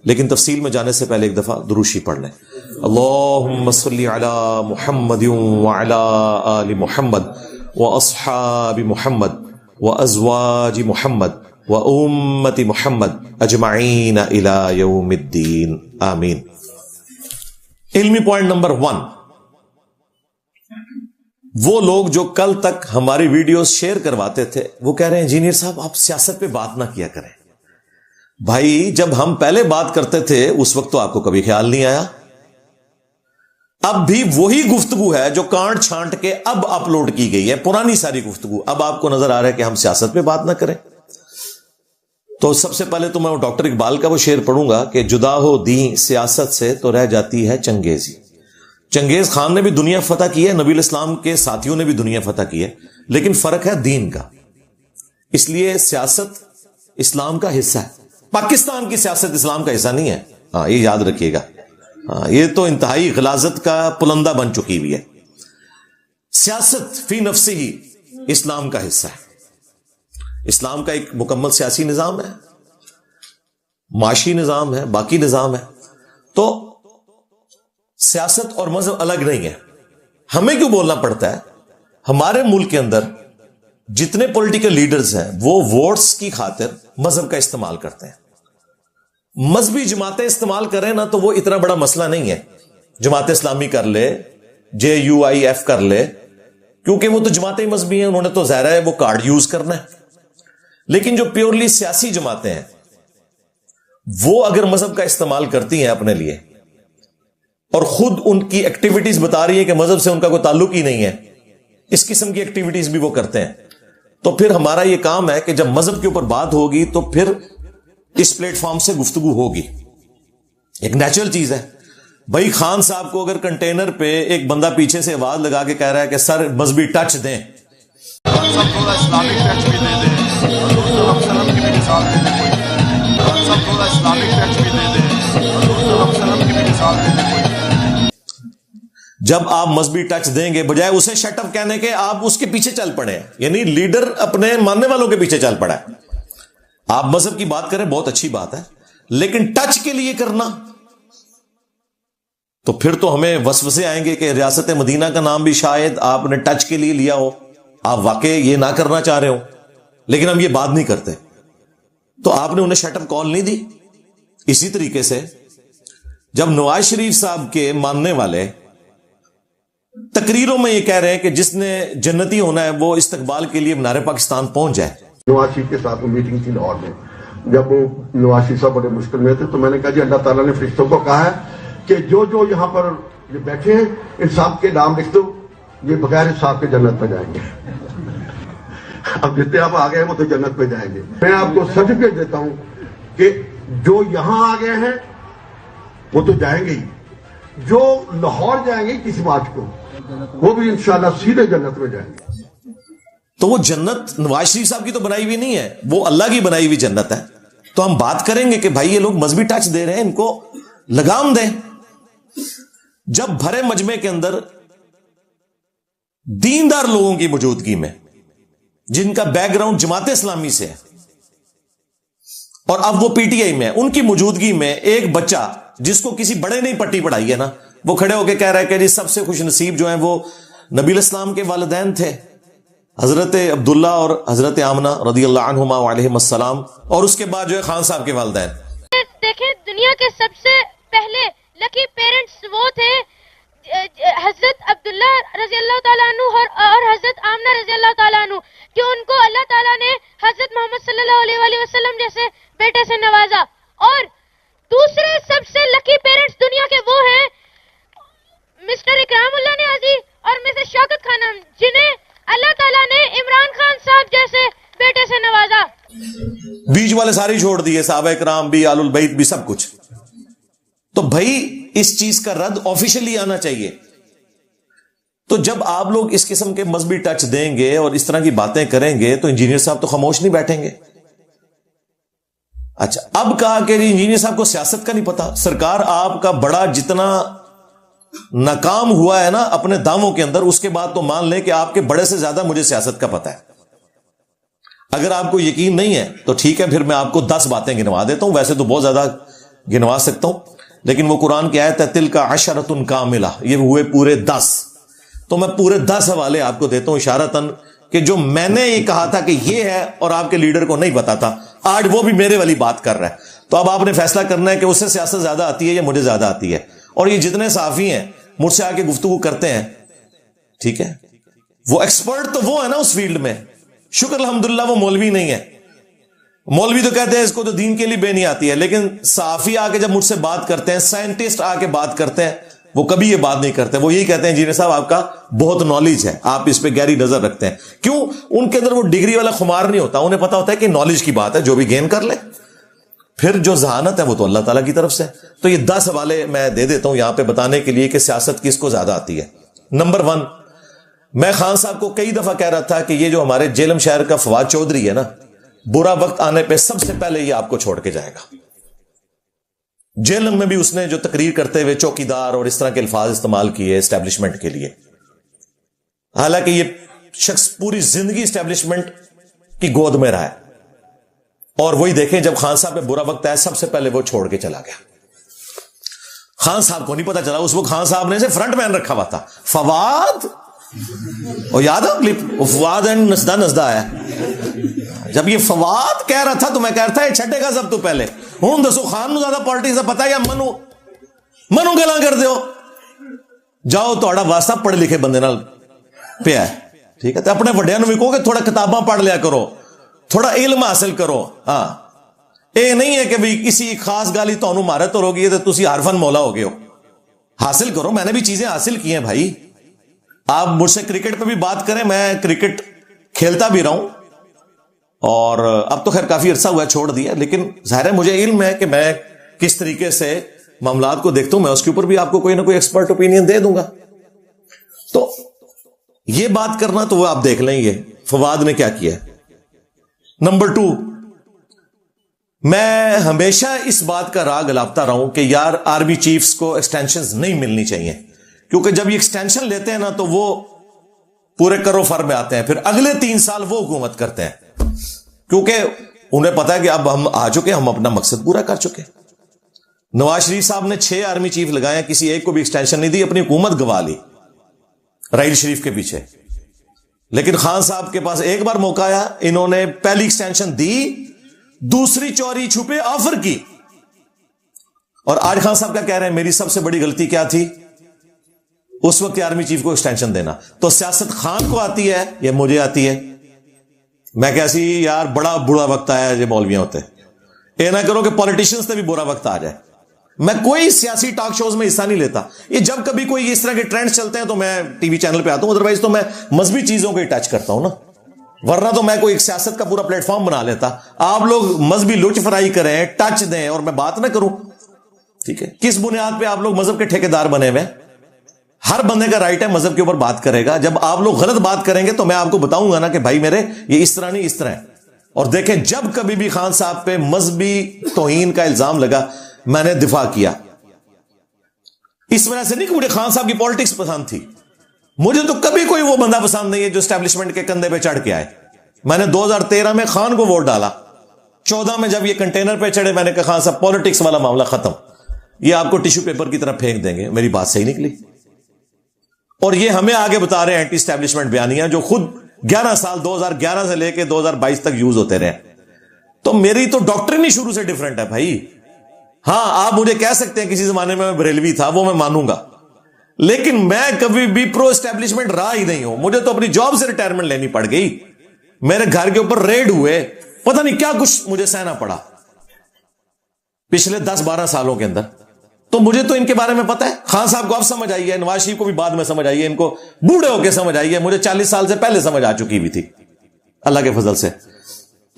لیکن تفصیل میں جانے سے پہلے ایک دفعہ دروشی پڑھ لیں. اللہم صلی علی محمد وعلی آل محمد واصحاب محمد وازواج محمد وامت محمد اجمعین الی یوم الدین آمین. علمی پوائنٹ نمبر 1، وہ لوگ جو کل تک ہماری ویڈیوز شیئر کرواتے تھے وہ کہہ رہے ہیں انجینئر صاحب آپ سیاست پہ بات نہ کیا کریں. بھائی جب ہم پہلے بات کرتے تھے اس وقت تو آپ کو کبھی خیال نہیں آیا. اب بھی وہی گفتگو ہے جو کانٹ چھانٹ کے اب اپلوڈ کی گئی ہے، پرانی ساری گفتگو. اب آپ کو نظر آ رہا ہے کہ ہم سیاست پہ بات نہ کریں. تو سب سے پہلے تو میں ڈاکٹر اقبال کا وہ شعر پڑھوں گا کہ جدا ہو دین سیاست سے تو رہ جاتی ہے چنگیزی. چنگیز خان نے بھی دنیا فتح کی ہے، نبی الاسلام کے ساتھیوں نے بھی دنیا فتح کی ہے، لیکن فرق ہے دین کا. اس لیے سیاست اسلام کا حصہ ہے. پاکستان کی سیاست اسلام کا حصہ نہیں ہے، ہاں یہ یاد رکھیے گا. یہ تو انتہائی غلاظت کا پلندہ بن چکی ہوئی ہے. سیاست فی نفسی ہی اسلام کا حصہ ہے. اسلام کا ایک مکمل سیاسی نظام ہے، معاشی نظام ہے، باقی نظام ہے. تو سیاست اور مذہب الگ نہیں ہے. ہمیں کیوں بولنا پڑتا ہے؟ ہمارے ملک کے اندر جتنے پولیٹیکل لیڈرز ہیں وہ ووٹس کی خاطر مذہب کا استعمال کرتے ہیں. مذہبی جماعتیں استعمال کریں نا تو وہ اتنا بڑا مسئلہ نہیں ہے. جماعت اسلامی کر لے، JUIF کر لے، کیونکہ وہ تو جماعتیں مذہبی ہیں، انہوں نے تو ظاہر ہے وہ کارڈ یوز کرنا ہے. لیکن جو پیورلی سیاسی جماعتیں ہیں وہ اگر مذہب کا استعمال کرتی ہیں اپنے لیے اور خود ان کی ایکٹیویٹیز بتا رہی ہے کہ مذہب سے ان کا کوئی تعلق ہی نہیں ہے، اس قسم کی ایکٹیویٹیز بھی وہ کرتے ہیں، تو پھر ہمارا یہ کام ہے کہ جب مذہب کے اوپر بات ہوگی تو پھر اس پلیٹ فارم سے گفتگو ہوگی. ایک نیچرل چیز ہے. بھائی خان صاحب کو اگر کنٹینر پہ ایک بندہ پیچھے سے آواز لگا کے کہہ رہا ہے کہ سر مذہبی ٹچ دیں، سب تھوڑا اسلامک ٹچ بھی دے دیں، حضور صلی اللہ علیہ وسلم کی بھی مثال دے دیں کوئی، سب تھوڑا اسلامک ٹچ بھی دے دیں، حضور صلی اللہ علیہ وسلم کی بھی مثال دے دیں کوئی. جب آپ مذہبی ٹچ دیں گے بجائے اسے شٹ اپ کہنے کے آپ اس کے پیچھے چل پڑے ہیں. یعنی لیڈر اپنے ماننے والوں کے پیچھے چل پڑا ہے. آپ مذہب کی بات کریں بہت اچھی بات ہے، لیکن ٹچ کے لیے کرنا تو پھر تو ہمیں وسوسے آئیں گے کہ ریاست مدینہ کا نام بھی شاید آپ نے ٹچ کے لیے لیا ہو، آپ واقعی یہ نہ کرنا چاہ رہے ہو، لیکن ہم یہ بات نہیں کرتے تو آپ نے انہیں شٹ اپ کال نہیں دی. اسی طریقے سے جب نواز شریف صاحب کے ماننے والے تقریروں میں یہ کہہ رہے ہیں کہ جس نے جنتی ہونا ہے وہ استقبال کے لیے مینار پاکستان پہنچ جائے. نواز شریف کے ساتھ میٹنگ تھی لاہور میں، جب وہ نواز شریف صاحب بڑے مشکل میں تھے تو میں نے کہا جی اللہ تعالیٰ نے فرشتوں کو کہا ہے کہ جو جو یہاں پر یہ بیٹھے ہیں ان سب کے نام لکھ دو، یہ بغیر حساب کے جنت پہ جائیں گے. اب جتنے آپ آ گئے ہیں وہ تو جنت پہ جائیں گے. میں آپ کو سرٹیفکیٹ دیتا ہوں کہ جو یہاں آ گئے ہیں وہ تو جائیں گے ہی، جو لاہور جائیں گے کسی مارچ کو وہ بھی انشاءاللہ سیدھے جنت میں جائیں گے. تو وہ جنت نواز شریف صاحب کی تو بنائی ہوئی نہیں ہے، وہ اللہ کی بنائی ہوئی جنت ہے. تو ہم بات کریں گے کہ بھائی یہ لوگ مذہبی ٹچ دے رہے ہیں، ان کو لگام دیں. جب بھرے مجمع کے اندر دیندار لوگوں کی موجودگی میں جن کا بیک گراؤنڈ جماعت اسلامی سے ہے اور اب وہ PTI میں، ان کی موجودگی میں ایک بچہ جس کو کسی بڑے نے پٹی پڑھائی ہے نا، وہ کھڑے ہو کے کہہ رہا ہے کہ جی سب سے خوش نصیب جو ہیں وہ نبی الاسلام کے والدین تھے، حضرت عبداللہ اور حضرت آمنہ رضی اللہ عنہما وعلیہم السلام، اور اس کے بعد جو ہے خان صاحب کے والدین. دیکھیں دنیا کے سب سے پہلے لکی پیرنٹس وہ تھے حضرت عبداللہ رضی اللہ تعالیٰ عنہ اور حضرت آمنہ رضی اللہ تعالیٰ عنہ، کہ ان کو اللہ تعالیٰ نے حضرت محمد صلی اللہ علیہ وآلہ وسلم جیسے بیٹے سے نوازا. اور دوسرے سب سے لکی پیرنٹس دنیا کے وہ ہیں مسٹر اکرام اللہ نیازی اور مسز شوکت خانم، جنہیں اللہ تعالیٰ نے عمران خان صاحب جیسے بیٹے سے نوازا. بیچ والے سارے چھوڑ دیے، صحابہ کرام بھی، آل البیت بھی، سب کچھ. تو بھائی اس چیز کا رد آفیشلی آنا چاہیے. تو جب آپ لوگ اس قسم کے مذہبی ٹچ دیں گے اور اس طرح کی باتیں کریں گے تو انجینئر صاحب تو خاموش نہیں بیٹھیں گے. اچھا اب کہا کہ انجینئر صاحب کو سیاست کا نہیں پتا. سرکار آپ کا بڑا جتنا ناکام ہوا ہے نا اپنے دعووں کے اندر، اس کے بعد تو مان لیں کہ آپ کے بڑے سے زیادہ مجھے سیاست کا پتا ہے. اگر آپ کو یقین نہیں ہے تو ٹھیک ہے، پھر میں آپ کو 10 باتیں گنوا دیتا ہوں. ویسے تو بہت زیادہ گنوا سکتا ہوں, لیکن وہ قرآن کی آیت ہے تلک عشرۃ کاملہ, یہ ہوئے پورے 10. تو میں پورے 10 حوالے آپ کو دیتا ہوں اشارتاً کہ جو میں نے یہ کہا تھا کہ یہ ہے اور آپ کے لیڈر کو نہیں پتا تھا, آج وہ بھی میرے والی بات کر رہا ہے. تو اب آپ نے فیصلہ کرنا ہے کہ اسے سیاست زیادہ آتی ہے یا مجھے زیادہ آتی ہے. اور یہ جتنے صحافی ہیں مجھ سے آ کے گفتگو کرتے ہیں, ٹھیک ہے, وہ ایکسپرٹ تو وہ ہے نا اس فیلڈ میں, شکر الحمدللہ وہ مولوی نہیں ہے. مولوی تو کہتے ہیں اس کو تو دین کے لیے بے نہیں آتی ہے, لیکن صحافی آ کے جب مجھ سے بات کرتے ہیں, سائنٹسٹ آ کے بات کرتے ہیں, وہ کبھی یہ بات نہیں کرتے. وہ یہی کہتے ہیں انجینئر صاحب آپ کا بہت نالج ہے, آپ اس پہ گہری نظر رکھتے ہیں. کیوں؟ ان کے اندر وہ ڈگری والا خمار نہیں ہوتا, انہیں پتا ہوتا ہے کہ نالج کی بات ہے, جو بھی گین کر لے. پھر جو ذہانت ہے وہ تو اللہ تعالیٰ کی طرف سے. تو یہ 10 حوالے میں دے دیتا ہوں یہاں پہ بتانے کے لیے کہ سیاست کس کو زیادہ آتی ہے. نمبر 1, میں خان صاحب کو کئی دفعہ کہہ رہا تھا کہ یہ جو ہمارے جیلم شہر کا فواد چودھری ہے نا, برا وقت آنے پہ سب سے پہلے یہ آپ کو چھوڑ کے جائے گا. جیلم میں بھی اس نے جو تقریر کرتے ہوئے چوکیدار اور اس طرح کے الفاظ استعمال کیے اسٹیبلشمنٹ کے لیے, حالانکہ یہ شخص پوری زندگی اسٹیبلشمنٹ کی گود میں رہا ہے. اور وہی دیکھیں جب خان صاحب پہ برا وقت آیا سب سے پہلے وہ چھوڑ کے چلا گیا. خان صاحب کو نہیں پتا چلا, اس وقت خان صاحب نے اسے فرنٹ مین رکھا ہوا تھا. فواد, اور یاد ہے کلپ, فواد اینڈ نسدہ نسدہ آیا. جب یہ فواد کہہ رہا تھا تو میں کہہ رہا تھا یہ چھٹے گا سب تو پہلے. ہوں دسو خان نو زیادہ پالیٹکس کا پتا ہے یا منو گلاں کر دیو. جاؤ تہاڈا واسطہ پڑھے لکھے بندے نال پیا ہے, ٹھیک ہے, تے اپنے وڈیاں نو بھی کہو کہ تھوڑا کتاباں پڑھ لیا کرو, تھوڑا علم حاصل کرو. ہاں, اے نہیں ہے کہ بھی کسی خاص گالی تانوں مہارت ہو گئی ہے تو تسی ہر فن مولا ہو گئے ہو. حاصل کرو, میں نے بھی چیزیں حاصل کی ہیں بھائی. آپ مجھ سے کرکٹ پہ بھی بات کریں, میں کرکٹ کھیلتا بھی رہا ہوں, اور اب تو خیر کافی عرصہ ہوا ہے چھوڑ دیا, لیکن ظاہر ہے مجھے علم ہے کہ میں کس طریقے سے معاملات کو دیکھتا ہوں. میں اس کے اوپر بھی آپ کو کوئی نہ کوئی ایکسپرٹ اوپینین دے دوں گا. تو یہ بات کرنا تو وہ آپ دیکھ لیں گے فواد نے کیا کیا. نمبر 2, میں ہمیشہ اس بات کا راگ الاپتا رہا ہوں کہ یار آرمی چیفز کو ایکسٹینشنز نہیں ملنی چاہیے, کیونکہ جب یہ ایکسٹینشن لیتے ہیں نا تو وہ پورے کرو فر میں آتے ہیں, پھر اگلے 3 سال وہ حکومت کرتے ہیں, کیونکہ انہیں پتا ہے کہ اب ہم آ چکے, ہم اپنا مقصد پورا کر چکے. نواز شریف صاحب نے 6 آرمی چیف لگائے, کسی ایک کو بھی ایکسٹینشن نہیں دی, اپنی حکومت گوا لی راحیل شریف کے پیچھے. لیکن خان صاحب کے پاس ایک بار موقع آیا, انہوں نے پہلی ایکسٹینشن دی, دوسری چوری چھپے آفر کی. اور آج خان صاحب کیا کہہ رہے ہیں, میری سب سے بڑی غلطی کیا تھی اس وقت آرمی چیف کو ایکسٹینشن دینا. تو سیاست خان کو آتی ہے یا مجھے آتی ہے؟ میں کیسی یار بڑا برا وقت آیا ہے, یہ مولویاں ہوتے اے نہ کرو کہ پولیٹیشنز سے بھی برا وقت آ جائے. میں کوئی سیاسی ٹاک شوز میں حصہ نہیں لیتا. یہ جب کبھی کوئی اس طرح کے ٹرینڈ چلتے ہیں تو میں ٹی وی چینل پہ آتا ہوں, ادروائز تو میں مذہبی چیزوں کو ہی ٹچ کرتا ہوں نا, ورنہ تو میں کوئی ایک سیاست کا پورا پلیٹ فارم بنا لیتا. آپ لوگ مذہبی لچ فرائی کریں, ٹچ دیں اور میں بات نہ کروں, ٹھیک ہے. کس بنیاد پہ آپ لوگ مذہب کے ٹھیکیدار بنے ہوئے؟ ہر بندے کا رائٹ ہے مذہب کے اوپر بات کرے گا. جب آپ لوگ غلط بات کریں گے تو میں آپ کو بتاؤں گا نا کہ بھائی میرے یہ اس طرح نہیں اس طرح ہے. اور دیکھیں جب کبھی بھی خان صاحب پہ مذہبی توہین کا الزام لگا میں نے دفاع کیا. اس وجہ سے نہیں کہ مجھے خان صاحب کی پالیٹکس پسند تھی, مجھے تو کبھی کوئی وہ بندہ پسند نہیں ہے جو اسٹیبلشمنٹ کے کندھے پہ چڑھ کے آئے. میں نے 2013 میں خان کو ووٹ ڈالا, 14 میں جب یہ کنٹینر پہ چڑھے میں نے کہا خان صاحب پالیٹکس والا معاملہ ختم, یہ آپ کو ٹیشو پیپر کی طرح پھینک دیں گے. میری بات صحیح نکلی. اور یہ ہمیں آگے بتا رہے ہیں اینٹی اسٹیبلشمنٹ بیانیاں جو خود 11 سال 2011 سے لے کے 2022 تک یوز ہوتے رہے. تو میری تو ڈاکٹرن ہی شروع سے ڈیفرنٹ ہے بھائی. ہاں آپ مجھے کہہ سکتے ہیں کسی زمانے میں بریلوی تھا, وہ میں مانوں گا, لیکن میں کبھی بھی پرو اسٹیبلشمنٹ رہا ہی نہیں ہوں. مجھے تو اپنی جاب سے ریٹائرمنٹ لینی پڑ گئی, میرے گھر کے اوپر ریڈ ہوئے, پتہ نہیں کیا کچھ مجھے سہنا پڑا پچھلے 10-12 سالوں کے اندر. تو مجھے تو ان کے بارے میں پتا ہے. خان صاحب کو اب سمجھ آئی ہے, نواز شریف کو بھی بعد میں سمجھ آئی ہے, ان کو بوڑھے ہو کے سمجھ آئی ہے, مجھے 40 سال سے پہلے سمجھ آ چکی بھی تھی اللہ کے فضل سے.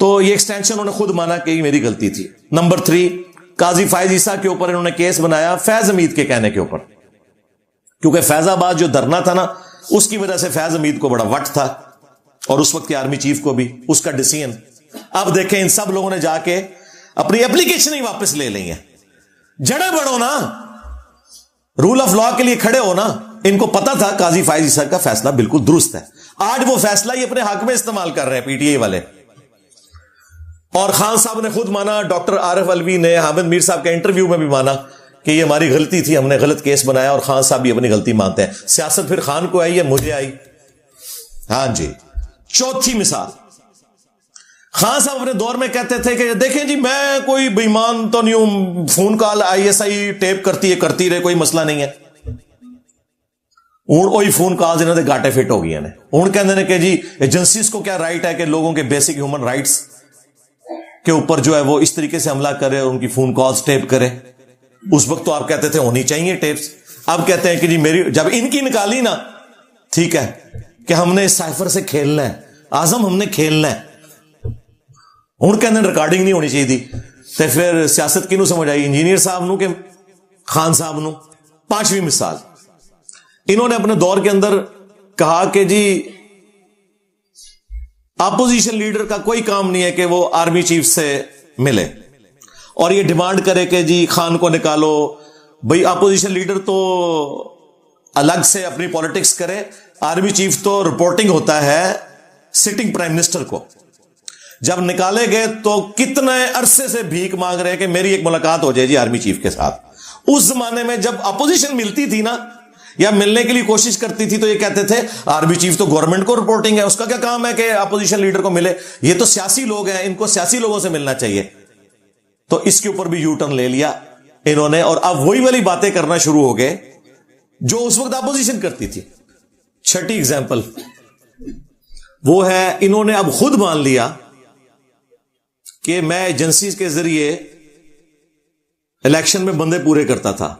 تو یہ ایکسٹینشن انہوں نے خود مانا کہ یہ میری غلطی تھی. نمبر 3, قاضی فائز عیسیٰ کے اوپر انہوں نے کیس بنایا فیض حمید کے کہنے کے اوپر, کیونکہ فیض آباد جو دھرنا تھا نا اس کی وجہ سے فیض حمید کو بڑا وٹ تھا, اور اس وقت کے آرمی چیف کو بھی اس کا ڈیسیژن. اب دیکھیں ان سب لوگوں نے جا کے اپنی اپلیکیشن ہی واپس لے لی ہیں. جڑے بڑھو نا, رول آف لا کے لیے کھڑے ہو نا. ان کو پتا تھا قاضی فائز عیسیٰ کا فیصلہ بالکل درست ہے. آج وہ فیصلہ ہی اپنے حق میں استعمال کر رہے ہیں پی ٹی آئی والے. اور خان صاحب نے خود مانا, ڈاکٹر عارف علوی نے حامد میر صاحب کے انٹرویو میں بھی مانا کہ یہ ہماری غلطی تھی, ہم نے غلط کیس بنایا, اور خان صاحب بھی اپنی غلطی مانتے ہیں. سیاست پھر خان کو آئی ہے, مجھے آئی. ہاں جی. چوتھی مثال, خان صاحب اپنے دور میں کہتے تھے کہ دیکھیں جی میں کوئی بے ایمان تو نہیں ہوں, فون کال ISI ٹیپ کرتی رہے, کوئی مسئلہ نہیں ہے. ہوں وہی فون کال انہوں نے گاٹے فٹ ہو گئی نے. ہوں کہتے ہیں کہ جی ایجنسیز کو کیا رائٹ ہے کہ لوگوں کے بیسک ہیومن رائٹس کے اوپر جو ہے وہ اس طریقے سے حملہ کرے, ان کی فون کالز ٹیپ کرے. اس وقت تو آپ کہتے تھے ہونی چاہیے ٹیپس. اب کہتے ہیں کہ جی میری جب ان کی نکالی نا, ٹھیک ہے کہ ہم نے اس سائفر سے کھیلنا ہے, اعظم ہم نے کھیلنا ہے, ہوں کہتے ہیں ریکارڈنگ نہیں ہونی چاہیے تھی. تو پھر سیاست کی نو سمجھ آئی, انجینئر صاحب نو کہ خان صاحب نو. پانچویں مثال, انہوں نے اپنے دور کے اندر کہا کہ جی اپوزیشن لیڈر کا کوئی کام نہیں ہے کہ وہ آرمی چیف سے ملے اور یہ ڈیمانڈ کرے کہ جی خان کو نکالو. بھئی اپوزیشن لیڈر تو الگ سے اپنی پالیٹکس کرے, آرمی چیف تو رپورٹنگ ہوتا ہے سٹنگ پرائم منسٹر کو. جب نکالے گئے تو کتنے عرصے سے بھیک مانگ رہے ہیں کہ میری ایک ملاقات ہو جائے جی آرمی چیف کے ساتھ. اس زمانے میں جب اپوزیشن ملتی تھی نا یا ملنے کے لیے کوشش کرتی تھی تو یہ کہتے تھے آرمی چیف تو گورنمنٹ کو رپورٹنگ ہے, اس کا کیا کام ہے کہ اپوزیشن لیڈر کو ملے, یہ تو سیاسی لوگ ہیں, ان کو سیاسی لوگوں سے ملنا چاہیے. تو اس کے اوپر بھی یو ٹرن لے لیا انہوں نے, اور اب وہی والی باتیں کرنا شروع ہو گئے جو اس وقت اپوزیشن کرتی تھی. چھٹی ایگزامپل وہ ہے, انہوں نے اب خود مان لیا کہ میں ایجنسیز کے ذریعے الیکشن میں بندے پورے کرتا تھا.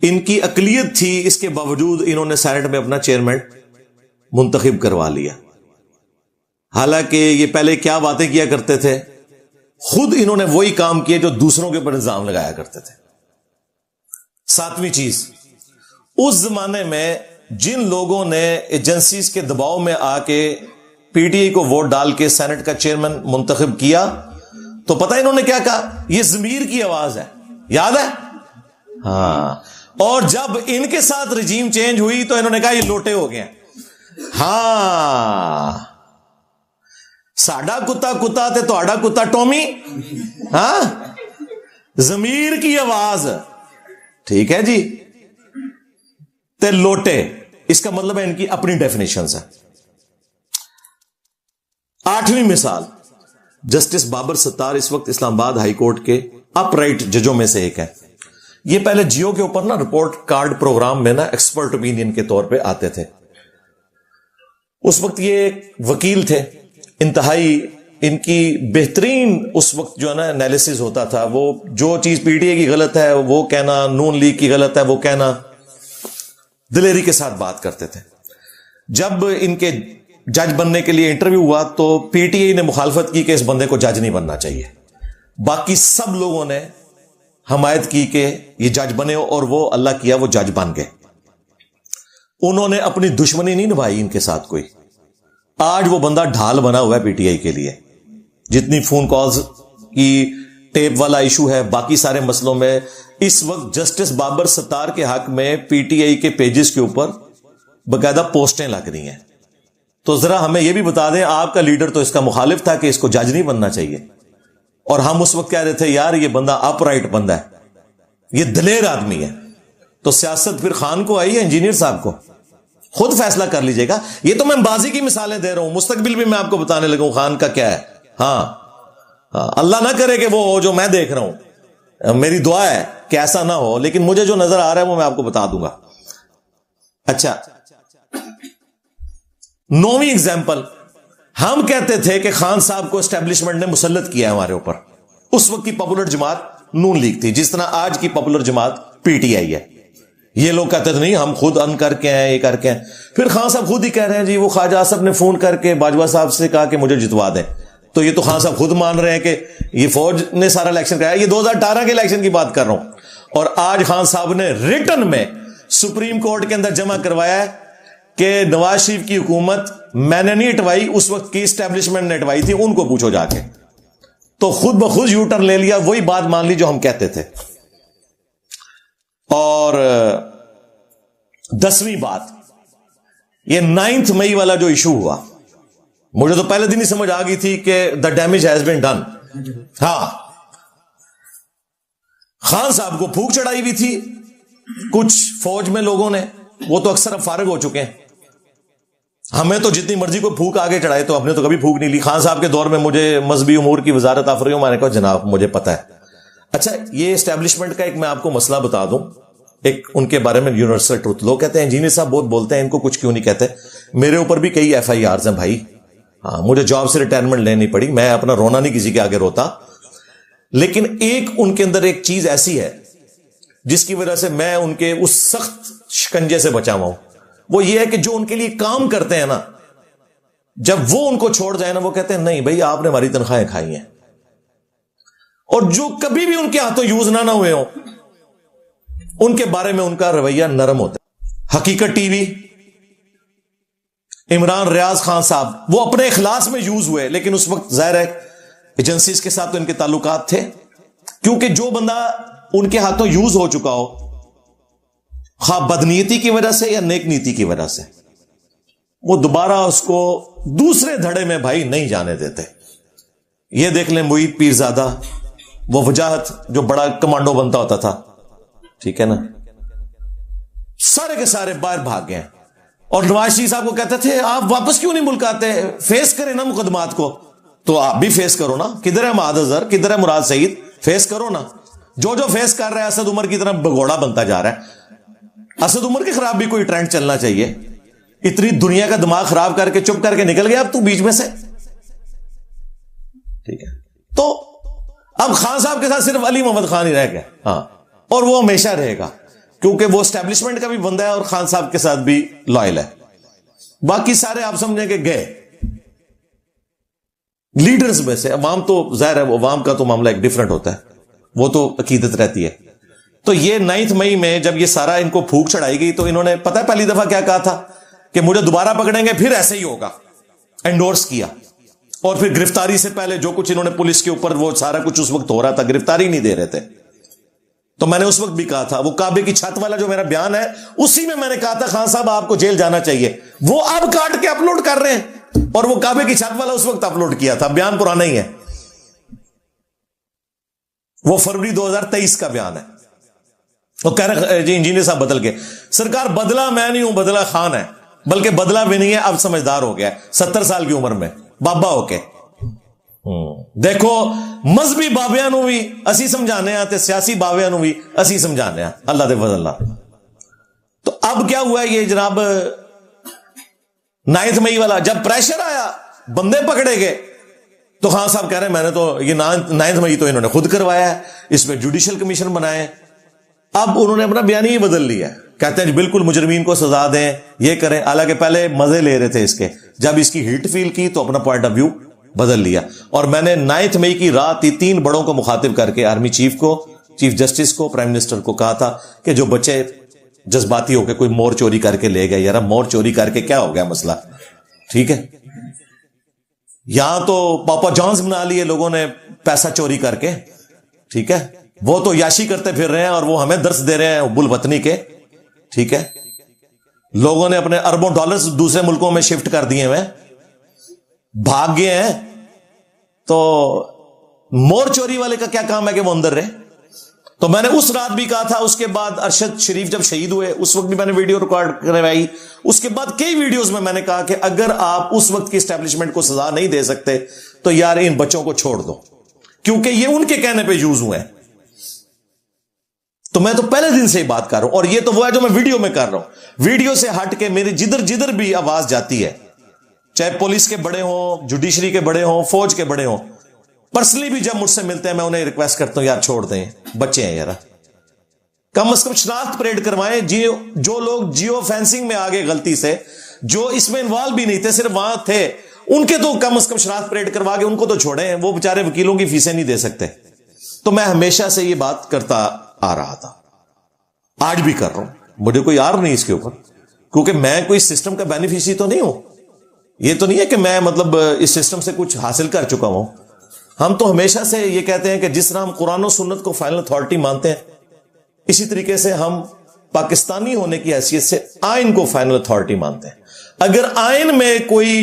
ان کی اقلیت تھی, اس کے باوجود انہوں نے سینٹ میں اپنا چیئرمین منتخب کروا لیا. حالانکہ یہ پہلے کیا باتیں کیا کرتے تھے, خود انہوں نے وہی کام کیے جو دوسروں کے اوپر الزام لگایا کرتے تھے. ساتویں چیز, اس زمانے میں جن لوگوں نے ایجنسیز کے دباؤ میں آ کے PTI کو ووٹ ڈال کے سینٹ کا چیئرمین منتخب کیا, تو پتہ انہوں نے کیا کہا, یہ ضمیر کی آواز ہے, یاد ہے؟ ہاں. اور جب ان کے ساتھ رجیم چینج ہوئی تو انہوں نے کہا یہ لوٹے ہو گئے. ہاں, ساڈا کتا کتا تے تہاڈا کتا ٹومی. ہاں, ضمیر کی آواز, ٹھیک ہے جی, تے لوٹے, اس کا مطلب ہے ان کی اپنی ڈیفینیشنز ہیں. آٹھویں مثال, جسٹس بابر ستار اس وقت اسلام آباد ہائی کورٹ کے اپ رائٹ ججوں میں سے ایک ہے. یہ پہلے جیو کے اوپر نا رپورٹ کارڈ پروگرام میں نا ایکسپرٹ اوپینین کے طور پہ آتے تھے. اس وقت یہ ایک وکیل تھے, انتہائی ان کی بہترین اس وقت جو ہے نا انالیسز ہوتا تھا, وہ جو چیز PTI کی غلط ہے وہ کہنا, نون لیگ کی غلط ہے وہ کہنا, دلیری کے ساتھ بات کرتے تھے. جب ان کے جج بننے کے لیے انٹرویو ہوا تو PTI نے مخالفت کی کہ اس بندے کو جج نہیں بننا چاہیے. باقی سب لوگوں نے حمایت کی کہ یہ جج بنے, اور وہ اللہ کیا وہ جج بن گئے. انہوں نے اپنی دشمنی نہیں نبھائی ان کے ساتھ کوئی. آج وہ بندہ ڈھال بنا ہوا ہے PTI کے لیے. جتنی فون کالز کی ٹیپ والا ایشو ہے, باقی سارے مسئلوں میں اس وقت جسٹس بابر ستار کے حق میں PTI کے پیجز کے اوپر باقاعدہ پوسٹیں لگ رہی ہیں. تو ذرا ہمیں یہ بھی بتا دیں, آپ کا لیڈر تو اس کا مخالف تھا کہ اس کو جج نہیں بننا چاہیے, اور ہم اس وقت کہہ رہے تھے یار یہ بندہ اپ رائٹ بندہ ہے, یہ دلیر آدمی ہے. تو سیاست پھر خان کو آئی ہے انجینئر صاحب کو؟ خود فیصلہ کر لیجئے گا. یہ تو میں بازی کی مثالیں دے رہا ہوں, مستقبل بھی میں آپ کو بتانے لگا ہوں خان کا کیا ہے. ہاں, اللہ نہ کرے کہ وہ ہو جو میں دیکھ رہا ہوں, میری دعا ہے کہ ایسا نہ ہو, لیکن مجھے جو نظر آ رہا ہے وہ میں آپ کو بتا دوں گا. اچھا, 9ویں ایگزامپل, ہم کہتے تھے کہ خان صاحب کو اسٹیبلشمنٹ نے مسلط کیا ہے ہمارے اوپر. اس وقت کی پاپولر جماعت نون لیگ تھی, جس طرح آج کی پاپولر جماعت PTI ہے. یہ لوگ کہتے تھے نہیں ہم خود ان کر کے ہیں, یہ کر کے ہیں. پھر خان صاحب خود ہی کہہ رہے ہیں جی وہ خواجہ آصف نے فون کر کے باجوہ صاحب سے کہا کہ مجھے جتوا دیں. تو یہ تو خان صاحب خود مان رہے ہیں کہ یہ فوج نے سارا الیکشن کرایا. یہ 2018 کے الیکشن کی بات کر رہا ہوں. اور آج خان صاحب نے ریٹن میں سپریم کورٹ کے اندر جمع کروایا ہے کہ نواز شریف کی حکومت میں نے نہیں اٹوائی, اس وقت کی اسٹیبلشمنٹ نے اٹوائی تھی, ان کو پوچھو جا کے. تو خود بخود یو ٹرن لے لیا, وہی بات مان لی جو ہم کہتے تھے. اور 10ویں بات, یہ 9 مئی والا جو ایشو ہوا, مجھے تو پہلے دن ہی سمجھ آ گئی تھی کہ the damage has been done. ہاں خان صاحب کو پھونک چڑھائی ہوئی تھی کچھ فوج میں لوگوں نے, وہ تو اکثر اب فارغ ہو چکے ہیں. ہمیں تو جتنی مرضی کو پھونک آگے چڑھائے, تو ہم نے تو کبھی پھونک نہیں لی. خان صاحب کے دور میں مجھے مذہبی امور کی وزارت آفر میں نے کہا جناب مجھے پتا ہے. اچھا یہ اسٹیبلشمنٹ کا ایک میں آپ کو مسئلہ بتا دوں, ایک ان کے بارے میں یونیورسل ٹروتھ. لوگ کہتے ہیں انجینئر صاحب بہت بولتے ہیں, ان کو کچھ کیوں نہیں کہتے. میرے اوپر بھی کئی FIRs ہیں بھائی. ہاں مجھے جاب سے ریٹائرمنٹ لینی پڑی, میں اپنا رونا نہیں کسی کے آگے روتا, لیکن ایک ان کے اندر ایک چیز ایسی ہے جس کی وجہ سے میں ان کے اس سخت شکنجے سے بچا ہوا ہوں. وہ یہ ہے کہ جو ان کے لیے کام کرتے ہیں نا, جب وہ ان کو چھوڑ جائے نا, وہ کہتے ہیں نہیں بھائی آپ نے ہماری تنخواہیں کھائی ہیں. اور جو کبھی بھی ان کے ہاتھوں یوز نہ ہوئے ہوں, ان کے بارے میں ان کا رویہ نرم ہوتا ہے. حقیقت ٹی وی, عمران ریاض خان صاحب وہ اپنے اخلاص میں یوز ہوئے, لیکن اس وقت ظاہر ہے ایجنسیز کے ساتھ تو ان کے تعلقات تھے, کیونکہ جو بندہ ان کے ہاتھوں یوز ہو چکا ہو, خواہ بدنیتی کی وجہ سے یا نیک نیتی کی وجہ سے, وہ دوبارہ اس کو دوسرے دھڑے میں بھائی نہیں جانے دیتے. یہ دیکھ لیں معید پیرزادہ, وہ وجاہت جو بڑا کمانڈو بنتا ہوتا تھا, ٹھیک ہے نا, سارے کے سارے باہر بھاگ گئے. اور نواز شریف صاحب کو کہتے تھے آپ واپس کیوں نہیں ملک آتے, فیس کریں نا مقدمات کو. تو آپ بھی فیس کرو نا, کدھر ہے معاذ اظہر, کدھر ہے مراد سعید, فیس کرو نا. جو فیس کر رہا ہے اسد عمر کی طرح بگوڑا بنتا جا رہا ہے. اسد عمر کے خلاف بھی کوئی ٹرینڈ چلنا چاہیے. اتنی دنیا کا دماغ خراب کر کے چپ کر کے نکل گیا اب تو بیچ میں سے, ٹھیک ہے. تو اب خان صاحب کے ساتھ صرف علی محمد خان ہی رہ گیا. ہاں, اور وہ ہمیشہ رہے گا کیونکہ وہ اسٹیبلشمنٹ کا بھی بندہ ہے اور خان صاحب کے ساتھ بھی لائل ہے. باقی سارے آپ سمجھیں کہ گئے لیڈرز میں سے. عوام تو ظاہر ہے, عوام کا تو معاملہ ایک ڈیفرنٹ ہوتا ہے, وہ تو عقیدت رہتی ہے. تو یہ 9 مئی میں جب یہ سارا ان کو پھونک چڑھائی گئی, تو انہوں نے پتہ پہلی دفعہ کیا کہا تھا کہ مجھے دوبارہ پکڑیں گے پھر ایسے ہی ہوگا, انڈورس کیا. اور پھر گرفتاری سے پہلے جو کچھ انہوں نے پولیس کے اوپر وہ سارا کچھ اس وقت ہو رہا تھا, گرفتاری نہیں دے رہے تھے. تو میں نے اس وقت بھی کہا تھا, وہ کعبے کی چھت والا جو میرا بیان ہے اسی میں نے کہا تھا خان صاحب آپ کو جیل جانا چاہیے. وہ اب کاٹ کے اپلوڈ کر رہے ہیں, اور وہ کعبے کی چھت والا اس وقت اپلوڈ کیا تھا. بیان پرانا ہی ہے, وہ فروری 2023 کا بیان ہے. وہ کہہ رہے جی انجینئر صاحب بدل گئے. سرکار بدلا میں نہیں ہوں, بدلا خان ہے, بلکہ بدلا بھی نہیں ہے, اب سمجھدار ہو گیا 70 سال کی عمر میں بابا ہو کے. دیکھو مذہبی بابیاں نو بھی اسی سمجھانے ہیں, سیاسی بابیاں نو بھی اسی سمجھانے ہیں, اللہ دے فضل اللہ. تو اب کیا ہوا یہ جناب 9 مئی والا, جب پریشر آیا بندے پکڑے گئے, تو خان صاحب کہہ رہے ہیں میں نے تو یہ 9 مئی تو انہوں نے خود کروایا ہے, اس میں جوڈیشل کمیشن بنائے. اب انہوں نے اپنا بیان ہی بدل لیا, کہتے ہیں جی بالکل مجرمین کو سزا دیں, یہ کریں. حالانکہ پہلے مزے لے رہے تھے اس کے, جب اس کی ہیٹ فیل کی تو اپنا پوائنٹ آف ویو بدل لیا. اور میں نے 9 مئی کی رات ہی 3 بڑوں کو مخاطب کر کے آرمی چیف کو, چیف جسٹس کو, پرائم منسٹر کو کہا تھا کہ جو بچے جذباتی ہو کے کوئی مور چوری کر کے لے گئے, یار مور چوری کر کے کیا ہو گیا مسئلہ, ٹھیک ہے. یہاں تو پاپا جانز بنا لیے لوگوں نے پیسہ چوری کر کے, ٹھیک ہے. وہ تو یاشی کرتے پھر رہے ہیں اور وہ ہمیں درس دے رہے ہیں حب الوطنی کے, ٹھیک ہے. لوگوں نے اپنے اربوں ڈالرز دوسرے ملکوں میں شفٹ کر دیے ہیں, بھاگ گئے ہیں. تو مور چوری والے کا کیا کام ہے کہ وہ اندر رہے. تو میں نے اس رات بھی کہا تھا. اس کے بعد ارشد شریف جب شہید ہوئے اس وقت بھی میں نے ویڈیو ریکارڈ کروائی. اس کے بعد کئی ویڈیوز میں نے کہا کہ اگر آپ اس وقت کی اسٹیبلشمنٹ کو سزا نہیں دے سکتے تو یار ان بچوں کو چھوڑ دو, کیونکہ یہ ان کے کہنے پہ یوز ہوئے ہیں. تو میں تو پہلے دن سے ہی بات کر رہا ہوں, اور یہ تو وہ ہے جو میں ویڈیو میں کر رہا ہوں. ویڈیو سے ہٹ کے میری جدھر بھی آواز جاتی ہے, چاہے پولیس کے بڑے ہوں, جوڈیشری کے بڑے ہوں, فوج کے بڑے ہوں, پرسنلی بھی جب مجھ سے ملتے ہیں میں انہیں ریکویسٹ کرتا ہوں یار چھوڑ دیں, بچے ہیں یار, کم از کم شناخت پریڈ کروائیں. جو لوگ جیو فینسنگ میں آگے غلطی سے, جو اس میں انوالو بھی نہیں تھے, صرف وہاں تھے, ان کے تو کم از کم شناخت پریڈ کروا کے ان کو تو چھوڑیں. وہ بیچارے وکیلوں کی فیسیں نہیں دے سکتے. تو میں ہمیشہ سے یہ بات کرتا آ رہا تھا, آج بھی کر رہا ہوں. مجھے کوئی یار نہیں اس کے اوپر, کیونکہ میں کوئی سسٹم کا بینیفیشری تو نہیں ہوں. یہ تو نہیں ہے کہ میں مطلب اس سسٹم سے کچھ حاصل کر چکا ہوں. ہم تو ہمیشہ سے یہ کہتے ہیں کہ جس طرح ہم قرآن و سنت کو فائنل اتھارٹی مانتے ہیں, اسی طریقے سے ہم پاکستانی ہونے کی حیثیت سے آئین کو فائنل اتھارٹی مانتے ہیں. اگر آئین میں کوئی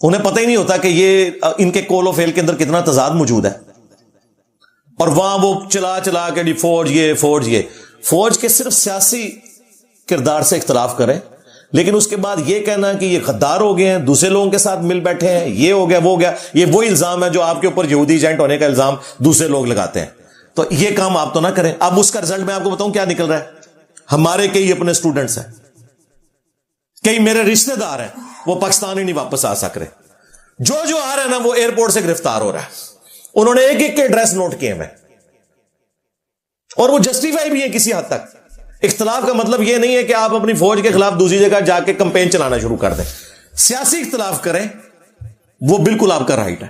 انہیں پتہ ہی نہیں ہوتا کہ یہ ان کے کول و فیل کے اندر کتنا تضاد موجود ہے. اور وہاں وہ چلا کے فوج کے صرف سیاسی کردار سے اختلاف کریں، لیکن اس کے بعد یہ کہنا کہ یہ غدار ہو گئے ہیں، دوسرے لوگوں کے ساتھ مل بیٹھے ہیں، یہ ہو گیا وہ ہو گیا، یہ وہی الزام ہے جو آپ کے اوپر یہودی ایجنٹ ہونے کا الزام دوسرے لوگ لگاتے ہیں. تو یہ کام آپ تو نہ کریں. اب اس کا رزلٹ میں آپ کو بتاؤں کیا نکل رہا ہے. ہمارے کئی اپنے سٹوڈنٹس ہیں، کئی میرے رشتہ دار ہیں، وہ پاکستان ہی نہیں واپس آ سک رہے. جو آ رہا ہے نا وہ ایئرپورٹ سے گرفتار ہو رہا ہے. انہوں نے ایک کے ایڈریس نوٹ کیے ہیں، اور وہ جسٹیفائی بھی ہے کسی حد تک. اختلاف کا مطلب یہ نہیں ہے کہ آپ اپنی فوج کے خلاف دوسری جگہ جا کے کمپین چلانا شروع کر دیں. سیاسی اختلاف کریں، وہ بالکل آپ کا رائٹ ہے.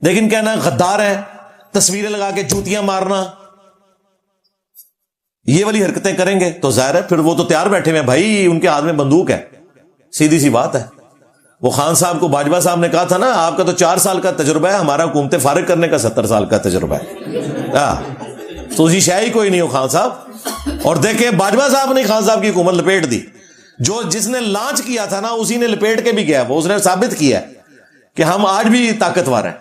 لیکن کہنا غدار ہے، تصویریں لگا کے جوتیاں مارنا، یہ والی حرکتیں کریں گے تو ظاہر ہے پھر وہ تو تیار بیٹھے ہوئے ہیں بھائی، ان کے ہاتھ میں بندوق ہے. سیدھی سی بات ہے. وہ خان صاحب کو باجوہ صاحب نے کہا تھا نا، آپ کا تو 4 سال کا تجربہ ہے، ہمارا حکومتیں فارغ کرنے کا 70 سال کا تجربہ ہے. تو اسی شاہی کوئی نہیں ہو خان صاحب. اور دیکھیں باجوہ صاحب نے خان صاحب کی حکومت لپیٹ دی. جس نے لانچ کیا تھا نا اسی نے لپیٹ کے بھی گیا. وہ اس نے ثابت کیا کہ ہم آج بھی طاقتور ہیں.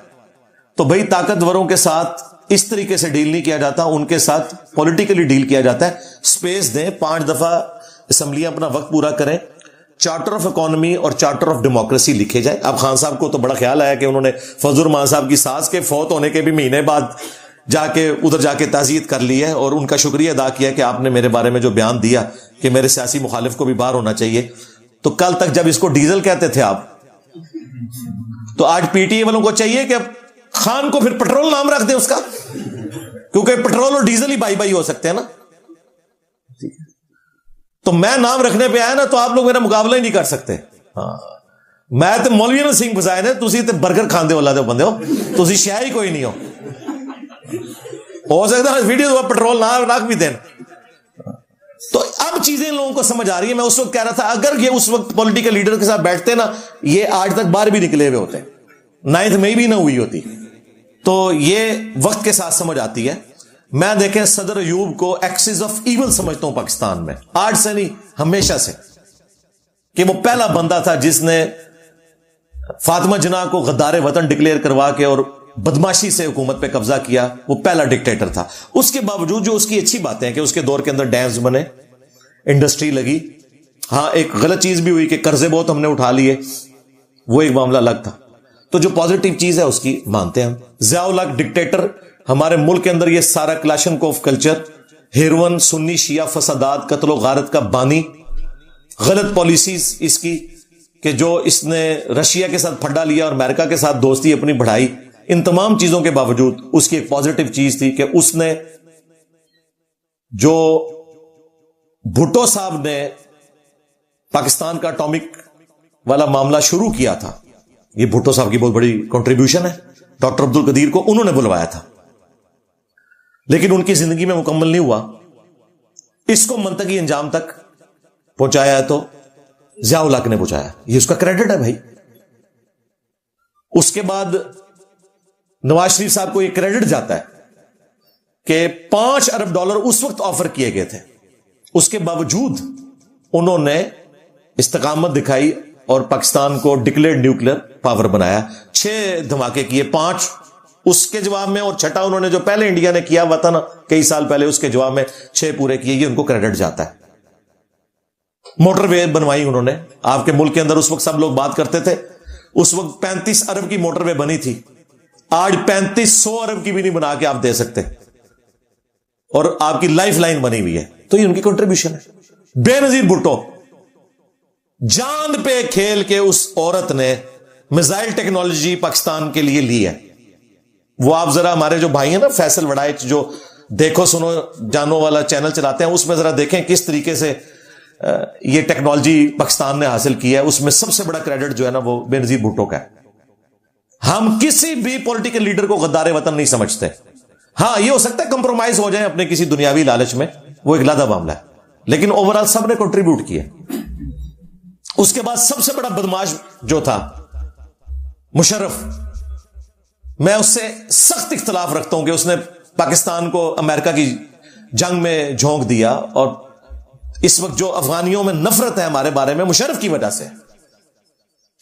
تو بھئی طاقتوروں کے ساتھ اس طریقے سے ڈیل نہیں کیا جاتا، ان کے ساتھ پولیٹیکلی ڈیل کیا جاتا ہے. سپیس دیں، 5 دفعہ اسمبلیاں اپنا وقت پورا کریں، چارٹر آف اکانومی اور چارٹر آف ڈیموکریسی لکھے جائے. اب خان صاحب کو تو بڑا خیال آیا کہ انہوں نے فضل الرحمان صاحب کی ساس کے فوت ہونے کے بھی مہینے بعد ادھر جا کے تعزیت کر لی ہے، اور ان کا شکریہ ادا کیا کہ آپ نے میرے بارے میں جو بیان دیا کہ میرے سیاسی مخالف کو بھی باہر ہونا چاہیے. تو کل تک جب اس کو ڈیزل کہتے تھے آپ، تو آج پی ٹی اے والوں کو چاہیے کہ خان کو پھر پٹرول نام رکھ دیں اس کا، کیونکہ پٹرول اور ڈیزل ہی بائی بائی ہو سکتے ہیں نا. تو میں نام رکھنے پہ آیا نا تو آپ لوگ میرا مقابلہ ہی نہیں کر سکتے. میں تو مولوی نور سنگھ بسائے نے، تسی تے برگر کھاندے والا دے بندے ہو، تسی شیعہ ہی کوئی نہیں ہو سکتا ہے ویڈیو پٹرول نہ رکھ بھی دینا. تو اب چیزیں لوگوں کو سمجھ آ رہی ہے. میں اس وقت کہہ رہا تھا اگر یہ اس وقت پولیٹیکل لیڈر کے ساتھ بیٹھتے نا، یہ آج تک باہر بھی نکلے ہوئے ہوتے، 9 مئی بھی نہ ہوئی ہوتی. تو یہ وقت کے ساتھ سمجھ آتی ہے. میں دیکھیں صدر ایوب کو ایکسس آف ایول سمجھتا ہوں پاکستان میں، آج سے نہیں ہمیشہ سے، کہ وہ پہلا بندہ تھا جس نے فاطمہ جناح کو غدار وطن ڈکلیئر کروا کے اور بدماشی سے حکومت پہ قبضہ کیا. وہ پہلا ڈکٹیٹر تھا. اس کے باوجود جو اس کی اچھی باتیں ہیں کہ اس کے دور کے اندر ڈیمز بنے، انڈسٹری لگی. ہاں ایک غلط چیز بھی ہوئی کہ قرضے بہت ہم نے اٹھا لیے، وہ ایک معاملہ الگ تھا. تو جو پازیٹیو چیز ہے اس کی مانتے ہیں ہم. ضیاء الحق ڈکٹیٹر، ہمارے ملک کے اندر یہ سارا کلاشنکوف کلچر، ہیروئن، سنی شیعہ فسادات، قتل و غارت کا بانی، غلط پالیسیز اس کی کہ جو اس نے رشیا کے ساتھ پھڈا لیا اور امریکہ کے ساتھ دوستی اپنی بڑھائی. ان تمام چیزوں کے باوجود اس کی ایک پازیٹیو چیز تھی کہ اس نے جو بھٹو صاحب نے پاکستان کا اٹامک والا معاملہ شروع کیا تھا، یہ بھٹو صاحب کی بہت بڑی کنٹریبیوشن ہے. ڈاکٹر عبد القدیر کو انہوں نے بلوایا تھا، لیکن ان کی زندگی میں مکمل نہیں ہوا. اس کو منطقی انجام تک پہنچایا ہے تو ضیاء الحق نے پہنچایا، یہ اس کا کریڈٹ ہے بھائی. اس کے بعد نواز شریف صاحب کو یہ کریڈٹ جاتا ہے کہ $5 ارب اس وقت آفر کیے گئے تھے، اس کے باوجود انہوں نے استقامت دکھائی اور پاکستان کو ڈکلیئرڈ نیوکلیر پاور بنایا. 6 دھماکے کیے، 5 اس کے جواب میں، اور 6 انہوں نے جو پہلے انڈیا نے کیا ہوا تھا نا کئی سال پہلے، اس کے جواب میں 6 پورے کیے. یہ ان کو کریڈٹ جاتا ہے. موٹر وے بنوائی انہوں نے. آپ کے ملک کے اندر اس وقت سب لوگ بات کرتے تھے، اس وقت 35 ارب کی موٹر وے بنی تھی، آج 3500 ارب کی بھی نہیں بنا کے آپ دے سکتے، اور آپ کی لائف لائن بنی ہوئی ہے. تو یہ ان کی کنٹریبیوشن ہے. بے نظیر بھٹو، جاند پہ کھیل کے اس عورت نے میزائل ٹیکنالوجی پاکستان کے لیے لی ہے. وہ آپ ذرا ہمارے جو بھائی ہیں نا فیصل وڑائچ، جو دیکھو سنو جانو والا چینل چلاتے ہیں، اس میں ذرا دیکھیں کس طریقے سے یہ ٹیکنالوجی پاکستان نے حاصل کی ہے. اس میں سب سے بڑا کریڈٹ جو ہے نا وہ بے نظیر بھٹو کا ہے. ہم کسی بھی پولیٹیکل لیڈر کو غدار وطن نہیں سمجھتے. ہاں یہ ہو سکتا ہے کمپرومائز ہو جائیں اپنے کسی دنیاوی لالچ میں، وہ ایک علیحدہ معاملہ ہے، لیکن اوورآل سب نے کنٹریبیوٹ کیا. اس کے بعد سب سے بڑا بدماش جو تھا مشرف، میں اس سے سخت اختلاف رکھتا ہوں کہ اس نے پاکستان کو امریکہ کی جنگ میں جھونک دیا، اور اس وقت جو افغانیوں میں نفرت ہے ہمارے بارے میں مشرف کی وجہ سے.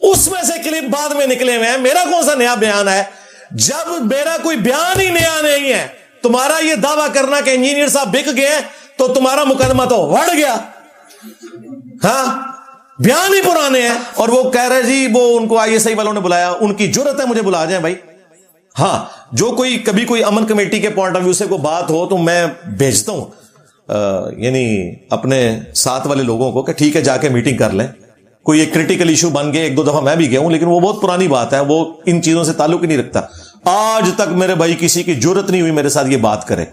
اس میں سے کلپ بعد میں نکلے ہوئے ہیں. میرا کون سا نیا بیان ہے؟ جب میرا کوئی بیان ہی نیا نہیں ہے. تمہارا یہ دعویٰ کرنا کہ انجینئر صاحب بک گئے تو تمہارا مقدمہ تو وڑ گیا. ہاں بیان ہی پرانے ہیں. اور وہ کہہ رہے جی وہ ان کو ISI والوں نے بلایا, ان کی جرت ہے مجھے بلا جائیں بھائی. ہاں جو کوئی کبھی کوئی امن کمیٹی کے پوائنٹ آف ویو سے کوئی بات ہو تو میں بھیجتا ہوں یعنی اپنے ساتھ والے لوگوں کو کہ ٹھیک ہے جا کے میٹنگ کر لیں. کوئی ایک کریٹیکل ایشو بن گئے, 1-2 دفعہ میں بھی گیا ہوں, لیکن وہ بہت پرانی بات ہے, وہ ان چیزوں سے تعلق ہی نہیں رکھتا. آج تک میرے بھائی کسی کی جرت نہیں ہوئی میرے ساتھ یہ بات کرے.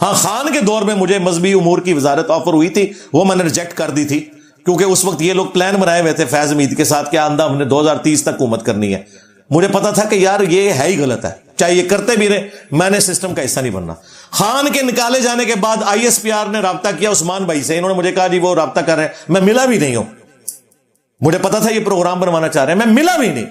ہاں خان کے دور میں مجھے مذہبی امور کی وزارت آفر ہوئی تھی, وہ میں نے ریجیکٹ کر دی تھی, کیونکہ اس وقت یہ لوگ پلان بنائے ہوئے تھے فیض حمید کے ساتھ کہ آندہ ہم نے 2030 تک حکومت کرنی ہے. مجھے پتا تھا کہ یار یہ ہے ہی غلط ہے, چاہے یہ کرتے بھی رہے, میں نے سسٹم کا حصہ نہیں بننا. خان کے نکالے جانے کے بعد ISPR نے رابطہ کیا عثمان بھائی سے, انہوں نے مجھے کہا جی وہ رابطہ کر رہے ہیں, میں ملا بھی نہیں ہوں. مجھے پتا تھا یہ پروگرام بنوانا چاہ رہے ہیں, میں ملا بھی نہیں.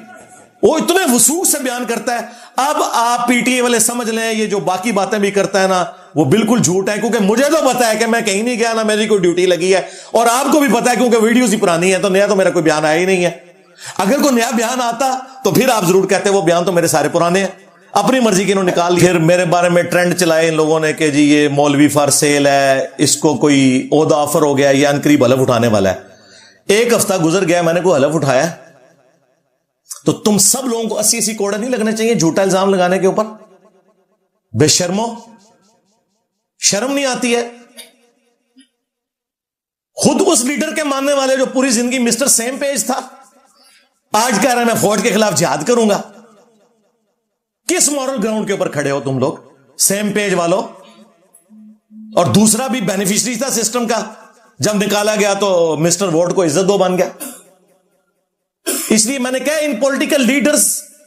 وہ اتنے وسوخ سے بیان کرتا ہے. اب آپ PTA والے سمجھ لیں یہ جو باقی باتیں بھی کرتا ہے نا وہ بالکل جھوٹ ہے, کیونکہ مجھے تو پتا ہے کہ میں کہیں نہیں گیا, نہ میری کوئی ڈیوٹی لگی ہے, اور آپ کو بھی پتا ہے کیونکہ ویڈیوز ہی پرانی ہے, تو نیا تو میرا کوئی بیان آیا ہی نہیں ہے. اگر کوئی نیا بیان آتا تو پھر آپ ضرور کہتے وہ بیان تو میرے سارے پرانے ہیں, اپنی مرضی کے انہوں نے نکال. پھر میرے بارے میں ٹرینڈ چلائے ان لوگوں نے کہ جی یہ مولوی فار سیل ہے, اس کو کوئی عہدہ آفر ہو گیا, یہ عنقریب حلف اٹھانے والا ہے. 1 ہفتہ گزر گیا, میں نے کوئی حلف اٹھایا تو تم سب لوگوں کو 80 کوڑے نہیں لگنے چاہیے جھوٹا الزام لگانے کے اوپر؟ بے شرمو, شرم نہیں آتی ہے؟ خود اس لیڈر کے ماننے والے جو پوری زندگی مسٹر سیم پیج تھا, آج کہہ رہا ہے میں فوج کے خلاف جہاد کروں گا. کس مورل گراؤنڈ کے اوپر کھڑے ہو تم لوگ سیم پیج والوں؟ اور دوسرا بھی بینیفیشری تھا سسٹم کا, جب نکالا گیا تو مسٹر ووٹ کو عزت دو بن گیا. اس لیے میں نے کہا ان پولیٹیکل لیڈرز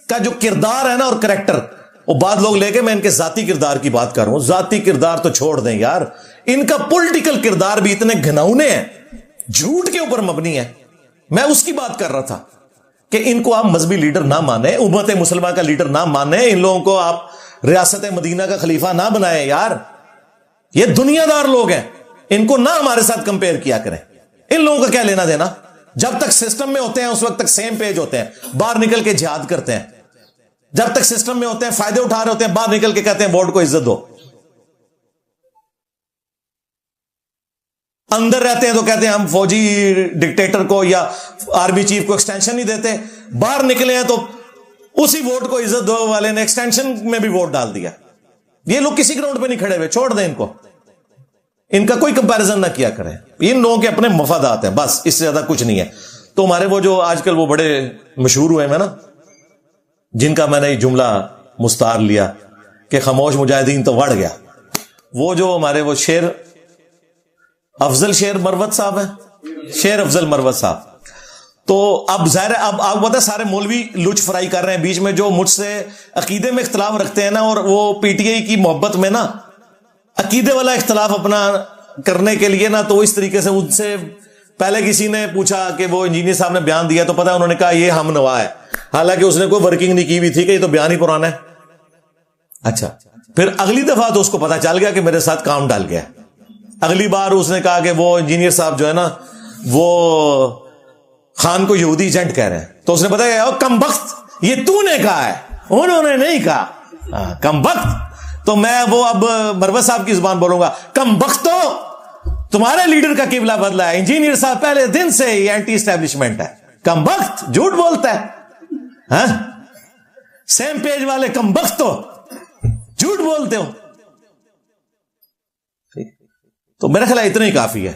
کا جو کردار ہے نا اور کریکٹر, وہ بعد لوگ لے کے میں ان کے ذاتی کردار کی بات کر رہا ہوں. ذاتی کردار تو چھوڑ دیں یار, ان کا پولیٹیکل کردار بھی اتنے گھناؤنے ہیں, جھوٹ کے اوپر مبنی ہے. میں اس کی بات کر رہا تھا کہ ان کو آپ مذہبی لیڈر نہ مانیں, امت مسلمہ کا لیڈر نہ مانیں, ان لوگوں کو آپ ریاست مدینہ کا خلیفہ نہ بنائیں. یار یہ دنیا دار لوگ ہیں, ان کو نہ ہمارے ساتھ کمپیئر کیا کریں. ان لوگوں کا کیا لینا دینا؟ جب تک سسٹم میں ہوتے ہیں اس وقت تک سیم پیج ہوتے ہیں, باہر نکل کے جہاد کرتے ہیں. جب تک سسٹم میں ہوتے ہیں فائدے اٹھا رہے ہوتے ہیں, باہر نکل کے کہتے ہیں ووٹ کو عزت دو. اندر رہتے ہیں تو کہتے ہیں ہم فوجی ڈکٹیٹر کو یا آرمی چیف کو ایکسٹینشن نہیں دیتے, باہر نکلے ہیں تو اسی ووٹ کو عزت دو والے نے ایکسٹینشن میں بھی ووٹ ڈال دیا. یہ لوگ کسی گراؤنڈ پہ نہیں کھڑے ہوئے, چھوڑ دیں ان کو, ان کا کوئی کمپیریزن نہ کیا کریں. ان لوگوں کے اپنے مفادات ہیں بس, اس سے زیادہ کچھ نہیں ہے. تو ہمارے وہ جو آج کل وہ بڑے مشہور ہوئے ہیں نا, جن کا میں نے یہ جملہ مستعار لیا کہ خاموش مجاہدین تو وڑ گیا, وہ جو ہمارے وہ شیر افضل شیر مروت صاحب ہیں, شیر افضل مروت صاحب, تو اب ظاہر ہے اب آپ پتہ سارے مولوی لچ فرائی کر رہے ہیں بیچ میں, جو مجھ سے عقیدے میں اختلاف رکھتے ہیں نا, اور وہ PTI کی محبت میں نا عقیدے والا اختلاف اپنا کرنے کے لیے نا, تو اس طریقے سے ان سے پہلے کسی نے پوچھا کہ وہ انجینئر صاحب نے بیان دیا, تو پتہ انہوں نے کہا یہ ہم نوا ہے, حالانکہ اس نے کوئی ورکنگ نہیں کی ہوئی تھی کہ یہ تو بیان ہی پرانا ہے. اچھا پھر اگلی دفعہ تو اس کو پتا چل گیا کہ میرے ساتھ کام ڈال گیا. اگلی بار اس نے کہا کہ وہ انجینئر صاحب جو ہے نا وہ خان کو یہودی ایجنٹ کہہ رہے ہیں, تو اس نے بتایا کم بخت یہ تو نے کہا ہے, انہوں نے نہیں کہا, کم بخت. تو میں وہ اب مروت صاحب کی زبان بولوں گا, کم بخت تو تمہارے لیڈر کا قبلہ بدلا ہے, انجینئر صاحب پہلے دن سے ہی اینٹی اسٹیبلشمنٹ ہے. کم بخت جھوٹ بولتا ہے, سیم پیج والے کم بخت تو جھوٹ بولتے ہو. تو میرا خیال اتنا ہی کافی ہے.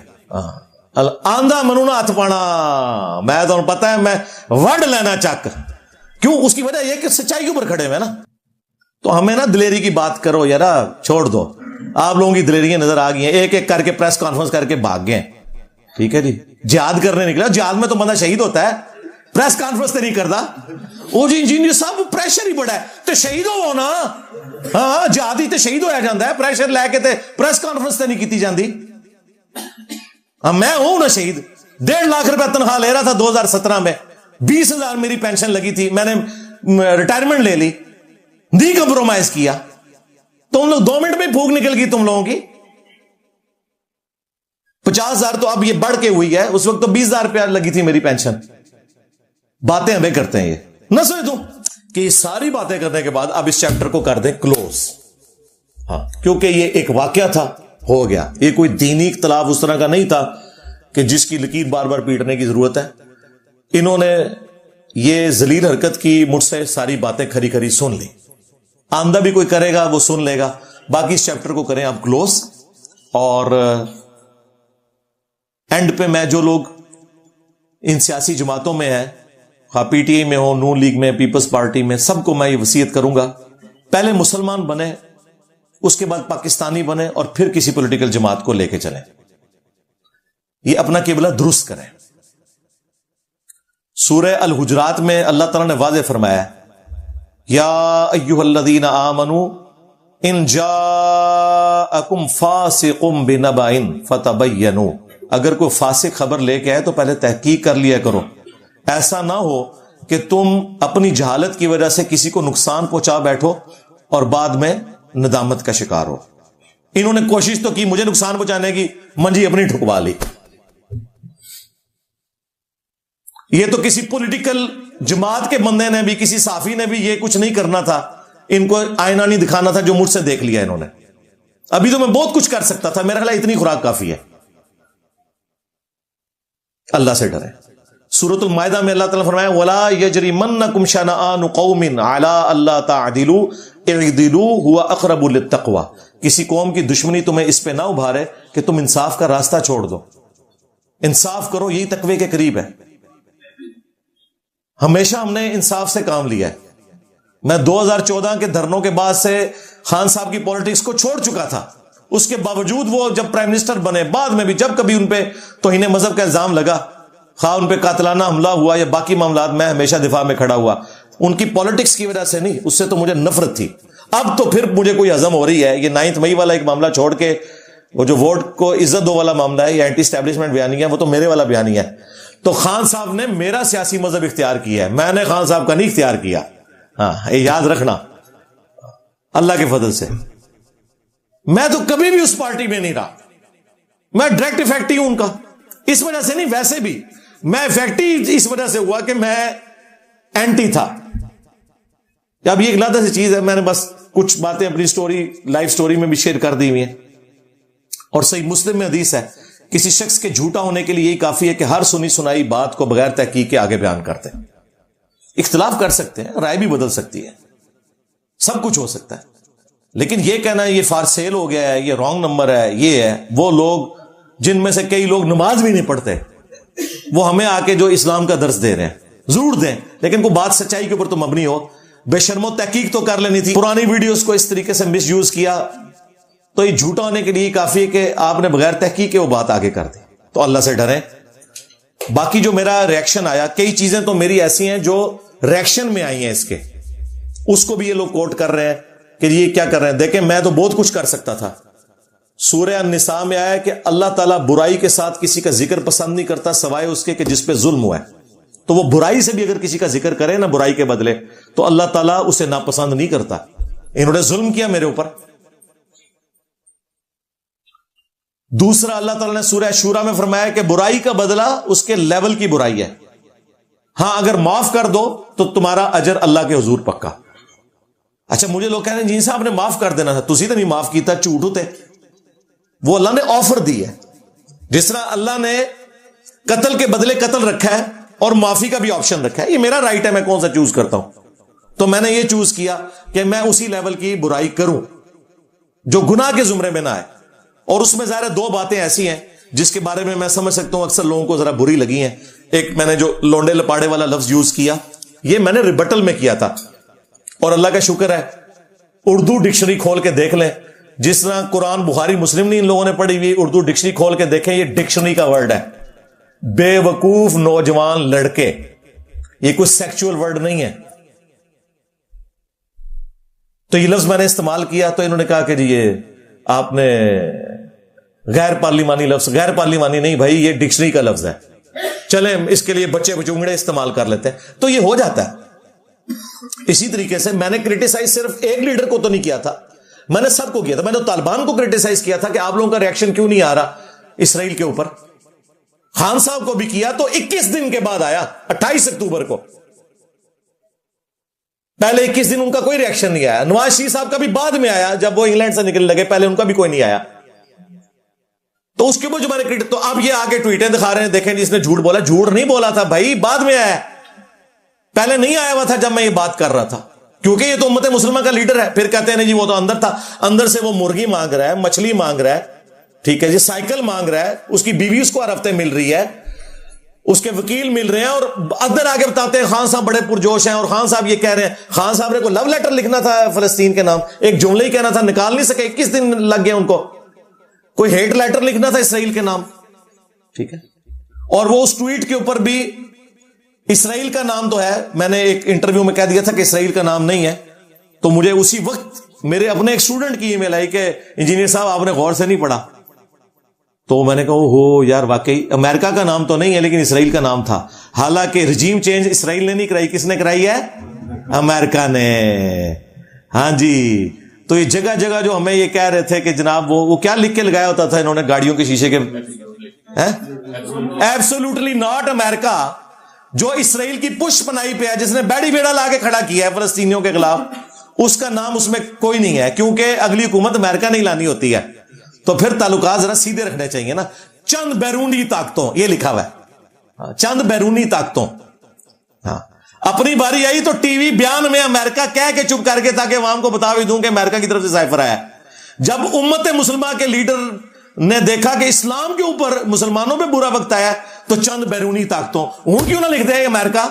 آندھا منونا ہاتھ پانا, میں تو پتا ہے میں ورڈ لینا چک, کیوں؟ اس کی وجہ یہ کہ سچائی کے اوپر کھڑے ہوئے نا. تو ہمیں نا دلیری کی بات کرو یار, چھوڑ دو. آپ لوگوں کی دلیریاں نظر آ گئی ہیں, ایک ایک کر کے پریس کانفرنس کر کے بھاگ گئے. ٹھیک ہے جی, جہاد کرنے نکلا, جہاد میں تو بندہ شہید ہوتا ہے, پریس کانفرنس تو نہیں کرتا. وہ جی انجینئر صاحب پریشر ہی بڑا ہے تو شہید ہو نا, ہاں جہاد ہی تو شہید ہویا جاتا ہے, پریشر لے کے تے پریس کانفرنس تے نہیں کیتی جاندی. ہاں میں ہوں نا شہید, 1.5 لاکھ روپے تنخواہ لے رہا تھا 2017 میں, 20,000 میری پینشن لگی تھی, میں نے ریٹائرمنٹ لے لی, نہیں کمپرومائز کیا. تم لوگ 2 منٹ میں پھوک نکل گئی تم لوگوں کی. 50,000 تو اب یہ بڑھ کے ہوئی ہے, اس وقت تو 20,000 روپیہ لگی تھی میری پینشن. باتیں ہمیں کرتے ہیں یہ نہ سمجھ دوں کہ ساری باتیں کرنے کے بعد اب اس چیپٹر کو کر دیں کلوز. ہاں کیونکہ یہ ایک واقعہ تھا, ہو گیا. یہ کوئی دینی اختلاف اس طرح کا نہیں تھا کہ جس کی لکیر بار بار پیٹنے کی ضرورت ہے. انہوں نے یہ ذلیل حرکت کی, مجھ سے ساری باتیں کھری کھری سن لی. آمدہ بھی کوئی کرے گا وہ سن لے گا. باقی اس چیپٹر کو کریں آپ کلوز. اور اینڈ پہ میں جو لوگ ان سیاسی جماعتوں میں ہیں, خواہ پی ٹی آئی میں ہو, نون لیگ میں, پیپلز پارٹی میں, سب کو میں یہ وصیت کروں گا پہلے مسلمان بنے, اس کے بعد پاکستانی بنے, اور پھر کسی پولیٹیکل جماعت کو لے کے چلیں. یہ اپنا قبلہ درست کریں. سورہ الحجرات میں اللہ تعالیٰ نے واضح فرمایا یا ایھا الذین آمنوا ان جاءکم فاسق بنبأ فتبینوا, اگر کوئی فاسق خبر لے کے آئے تو پہلے تحقیق کر لیا کرو. ایسا نہ ہو کہ تم اپنی جہالت کی وجہ سے کسی کو نقصان پہنچا بیٹھو اور بعد میں ندامت کا شکار ہو. انہوں نے کوشش تو کی مجھے نقصان پہنچانے کی, منجی اپنی ٹھکوا لی. یہ تو کسی پولیٹیکل جماعت کے بندے نے بھی, کسی صحافی نے بھی یہ کچھ نہیں کرنا تھا, ان کو آئینہ نہیں دکھانا تھا جو مجھ سے دیکھ لیا انہوں نے. ابھی تو میں بہت کچھ کر سکتا تھا, میرا خیال اتنی خوراک کافی ہے. اللہ سے ڈریں. سورۃ المائدہ میں اللہ تعالیٰ فرمایا وَلَا يَجْرِمَنَّكُمْ شَنَآنُ قَوْمٍ عَلَىٰ أَلَّا تَعْدِلُوا اعْدِلُوا هُوَ أَقْرَبُ لِلتَّقْوَىٰ. کسی قوم کی دشمنی تمہیں اس پہ نہ ابھارے کہ تم انصاف کا راستہ چھوڑ دو. انصاف کرو, یہی تقوی کے قریب ہے. ہمیشہ ہم نے انصاف سے کام لیا ہے. میں 2014 کے دھرنوں کے بعد سے خان صاحب کی پالیٹکس کو چھوڑ چکا تھا. اس کے باوجود وہ جب پرائم منسٹر بنے, بعد میں بھی جب کبھی ان پہ توہین مذہب کا الزام لگا, خواہ ان پہ قاتلانہ حملہ ہوا یا باقی معاملات, میں ہمیشہ دفاع میں کھڑا ہوا. ان کی پالیٹکس کی وجہ سے نہیں, اس سے تو مجھے نفرت تھی. اب تو پھر مجھے کوئی ہضم ہو رہی ہے. یہ 9 مئی والا ایک معاملہ چھوڑ کے وہ جو ووٹ کو عزت دو والا معاملہ ہے, یہ اینٹی اسٹیبلشمنٹ بیانیہ ہے, وہ تو میرے والا بیانیہ ہے. تو خان صاحب نے میرا سیاسی مذہب اختیار کیا ہے, میں نے خان صاحب کا نہیں اختیار کیا. ہاں یہ یاد رکھنا اللہ کے فضل سے. میں تو کبھی بھی اس پارٹی میں نہیں رہا, میں ڈائریکٹ افیکٹی ہوں ان کا. اس وجہ سے نہیں, ویسے بھی میں افیکٹی اس وجہ سے ہوا کہ میں اینٹی تھا. اب یہ ایک علیحدہ سی چیز ہے, میں نے بس کچھ باتیں اپنی سٹوری, لائف سٹوری میں بھی شیئر کر دی ہوئی ہیں. اور صحیح مسلم میں حدیث ہے کسی شخص کے جھوٹا ہونے کے لیے یہی کافی ہے کہ ہر سنی سنائی بات کو بغیر تحقیق کے آگے بیان کرتے ہیں. اختلاف کر سکتے ہیں, رائے بھی بدل سکتی ہے, سب کچھ ہو سکتا ہے, لیکن یہ کہنا یہ فار سیل ہو گیا ہے, یہ رانگ نمبر ہے, یہ ہے. وہ لوگ جن میں سے کئی لوگ نماز بھی نہیں پڑھتے, وہ ہمیں آ کے جو اسلام کا درس دے رہے ہیں, ضرور دیں, لیکن کوئی بات سچائی کے اوپر تو مبنی ہو. بے شرم و تحقیق تو کر لینی تھی. پرانی ویڈیوز کو اس طریقے سے مس یوز کیا تو یہ جھوٹا ہونے کے لیے کافی ہے کہ آپ نے بغیر تحقیق کے وہ بات آگے کر دی. تو اللہ سے ڈریں. باقی جو میرا ریئیکشن آیا, کئی چیزیں تو میری ایسی ہیں جو ریئیکشن میں آئی ہیں اس کے, اس کو بھی یہ لوگ کوٹ کر رہے ہیں کہ یہ کیا کر رہے ہیں. دیکھیں میں تو بہت کچھ کر سکتا تھا. سورہ النساء میں آیا کہ اللہ تعالیٰ برائی کے ساتھ کسی کا ذکر پسند نہیں کرتا سوائے اس کے کہ جس پہ ظلم ہوا ہے. تو وہ برائی سے بھی اگر کسی کا ذکر کرے نا برائی کے بدلے, تو اللہ تعالیٰ اسے ناپسند نہیں کرتا. انہوں نے ظلم کیا میرے اوپر. دوسرا اللہ تعالیٰ نے سورہ شورا میں فرمایا کہ برائی کا بدلہ اس کے لیول کی برائی ہے. ہاں اگر معاف کر دو تو تمہارا اجر اللہ کے حضور پکا. اچھا مجھے لوگ کہہ رہے ہیں جی صاحب نے معاف کر دینا تھا, تسی تو نہیں معاف کیتا, جھوٹ ہوتے. وہ اللہ نے آفر دی ہے. جس طرح اللہ نے قتل کے بدلے قتل رکھا ہے اور معافی کا بھی آپشن رکھا ہے. یہ میرا رائٹ ہے, میں کون سا چوز کرتا ہوں. تو میں نے یہ چوز کیا کہ میں اسی لیول کی برائی کروں جو گناہ کے زمرے میں نہ آئے. اور اس میں ظاہر 2 باتیں ایسی ہیں جس کے بارے میں سمجھ سکتا ہوں اکثر لوگوں کو ذرا بری لگی ہیں. ایک میں نے جو لونڈے لپاڑے والا لفظ یوز کیا, یہ میں نے ریبٹل میں کیا تھا, اور اللہ کا شکر ہے اردو ڈکشنری کھول کے دیکھ لیں. جس طرح قرآن بخاری مسلم نہیں ان لوگوں نے پڑھی ہوئی, اردو ڈکشنری کھول کے دیکھیں, یہ ڈکشنری کا ورڈ ہے. بے وقوف نوجوان لڑکے, یہ کوئی سیکچول ورڈ نہیں ہے. تو یہ لفظ میں نے استعمال کیا تو انہوں نے کہا کہ جی یہ آپ نے غیر پارلیمانی لفظ. غیر پارلیمانی نہیں بھائی, یہ ڈکشنری کا لفظ ہے. چلیں اس کے لیے بچے بچونگڑے استعمال کر لیتے ہیں. تو یہ ہو جاتا ہے. اسی طریقے سے میں نے کرٹیسائز صرف ایک لیڈر کو تو نہیں کیا تھا, میں نے سب کو کیا تھا. میں نے طالبان کو کرٹیسائز کیا تھا کہ آپ لوگوں کا ریئیکشن کیوں نہیں آ رہا اسرائیل کے اوپر. خان صاحب کو بھی کیا تو 21 دن کے بعد آیا 28 اکتوبر کو. پہلے 21 دن ان کا کوئی ریئیکشن نہیں آیا. نواز شریف صاحب کا بھی بعد میں آیا جب وہ انگلینڈ سے نکلنے لگے, پہلے ان کا بھی کوئی نہیں آیا. تو اس کے اوپر جو میں نے کریڈٹ, تو اب یہ آگے ٹویٹیں دکھا رہے ہیں, دیکھیں جس نے جھوٹ بولا, جھوٹ نہیں بولا تھا بھائی, بعد میں آیا, پہلے نہیں آیا ہوا تھا جب میں یہ بات کر رہا تھا, کیونکہ یہ تو امت مسلمہ کا لیڈر ہے. پھر کہتے ہیں نہیں جی وہ تو اندر تھا, اندر سے وہ مرغی مانگ رہا ہے, مچھلی مانگ رہا ہے, ٹھیک ہے جی, سائیکل مانگ رہا ہے, اس کی بیوی اس کو ہر ہفتے مل رہی ہے, اس کے وکیل مل رہے ہیں, اور ادھر آگے بتاتے ہیں خان صاحب بڑے پرجوش ہیں, اور خان صاحب یہ کہہ رہے ہیں, خان صاحب نے کوئی لو لیٹر لکھنا تھا فلسطین کے نام, ایک جملہ ہی کہنا تھا, نکال نہیں سکے, 21 دن لگ گئے ان کو. کوئی ہیٹ لیٹر لکھنا تھا اسرائیل کے نام, ٹھیک ہے, اور وہ اس ٹویٹ کے اوپر بھی اسرائیل کا نام تو ہے, میں نے ایک انٹرویو میں کہہ دیا تھا کہ اسرائیل کا نام نہیں ہے, تو مجھے اسی وقت میرے اپنے ایک اسٹوڈنٹ کی ای میل آئی کہ انجینئر صاحب آپ نے غور سے نہیں پڑھا. تو میں نے کہا ہو یار, واقعی امریکہ کا نام تو نہیں ہے لیکن اسرائیل کا نام تھا, حالانکہ رجیم چینج اسرائیل نے نہیں کرائی, کس نے کرائی ہے؟ امریکہ نے. ہاں جی, تو یہ جگہ جگہ جو ہمیں یہ کہہ رہے تھے کہ جناب وہ کیا لکھ کے لگایا ہوتا تھا انہوں نے گاڑیوں کے شیشے کے, ایبسولوٹلی ناٹ امریکہ, جو اسرائیل کی پش پناہی پہ ہے, جس نے بیڑی بیڑا لا کے کھڑا کیا ہے فلسطینیوں کے خلاف, اس کا نام اس میں کوئی نہیں ہے, کیونکہ اگلی حکومت امریکہ نہیں لانی ہوتی ہے, تو پھر تعلقات ذرا سیدھے رکھنے چاہیے نا. چند بیرونی طاقتوں, یہ لکھا ہوا ہے, چند بیرونی طاقتوں. ہاں, اپنی باری آئی تو ٹی وی بیان میں امریکہ کہہ کے چپ کر کے, تاکہ عوام کو بتا بھی دوں کہ امریکہ کی طرف سے سائفر آیا. جب امت مسلمہ کے لیڈر نے دیکھا کہ اسلام کے اوپر مسلمانوں پہ برا وقت آیا, تو چند بیرونی طاقتوں, وہ کیوں نہ لکھ دے امریکہ.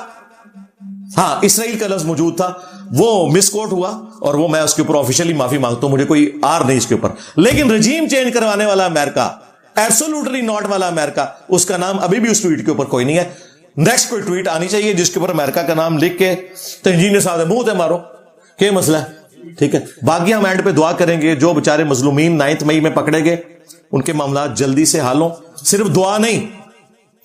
ہاں, اسرائیل کا لفظ موجود تھا, وہ مس کوٹ ہوا, اور وہ میں اس کے اوپر آفیشیلی معافی مانگتا ہوں, مجھے کوئی آر نہیں اس کے اوپر. لیکن رجیم چینج کروانے والا امریکہ, ایبسولوٹلی ناٹ والا امریکہ, اس کا نام ابھی بھی اس ٹویٹ کے اوپر کوئی نہیں ہے. نیکسٹ کوئی ٹویٹ آنی چاہیے جس کے اوپر امریکہ کا نام لکھ کے, تو انجینئر صاحب منہ تے مارو, کیا مسئلہ ہے, ٹھیک ہے. باقی ہم اینڈ پہ دعا کریں گے, جو بےچارے مظلومین 9 مئی میں پکڑے گئے ان کے معاملات جلدی سے حل ہوں. صرف دعا نہیں,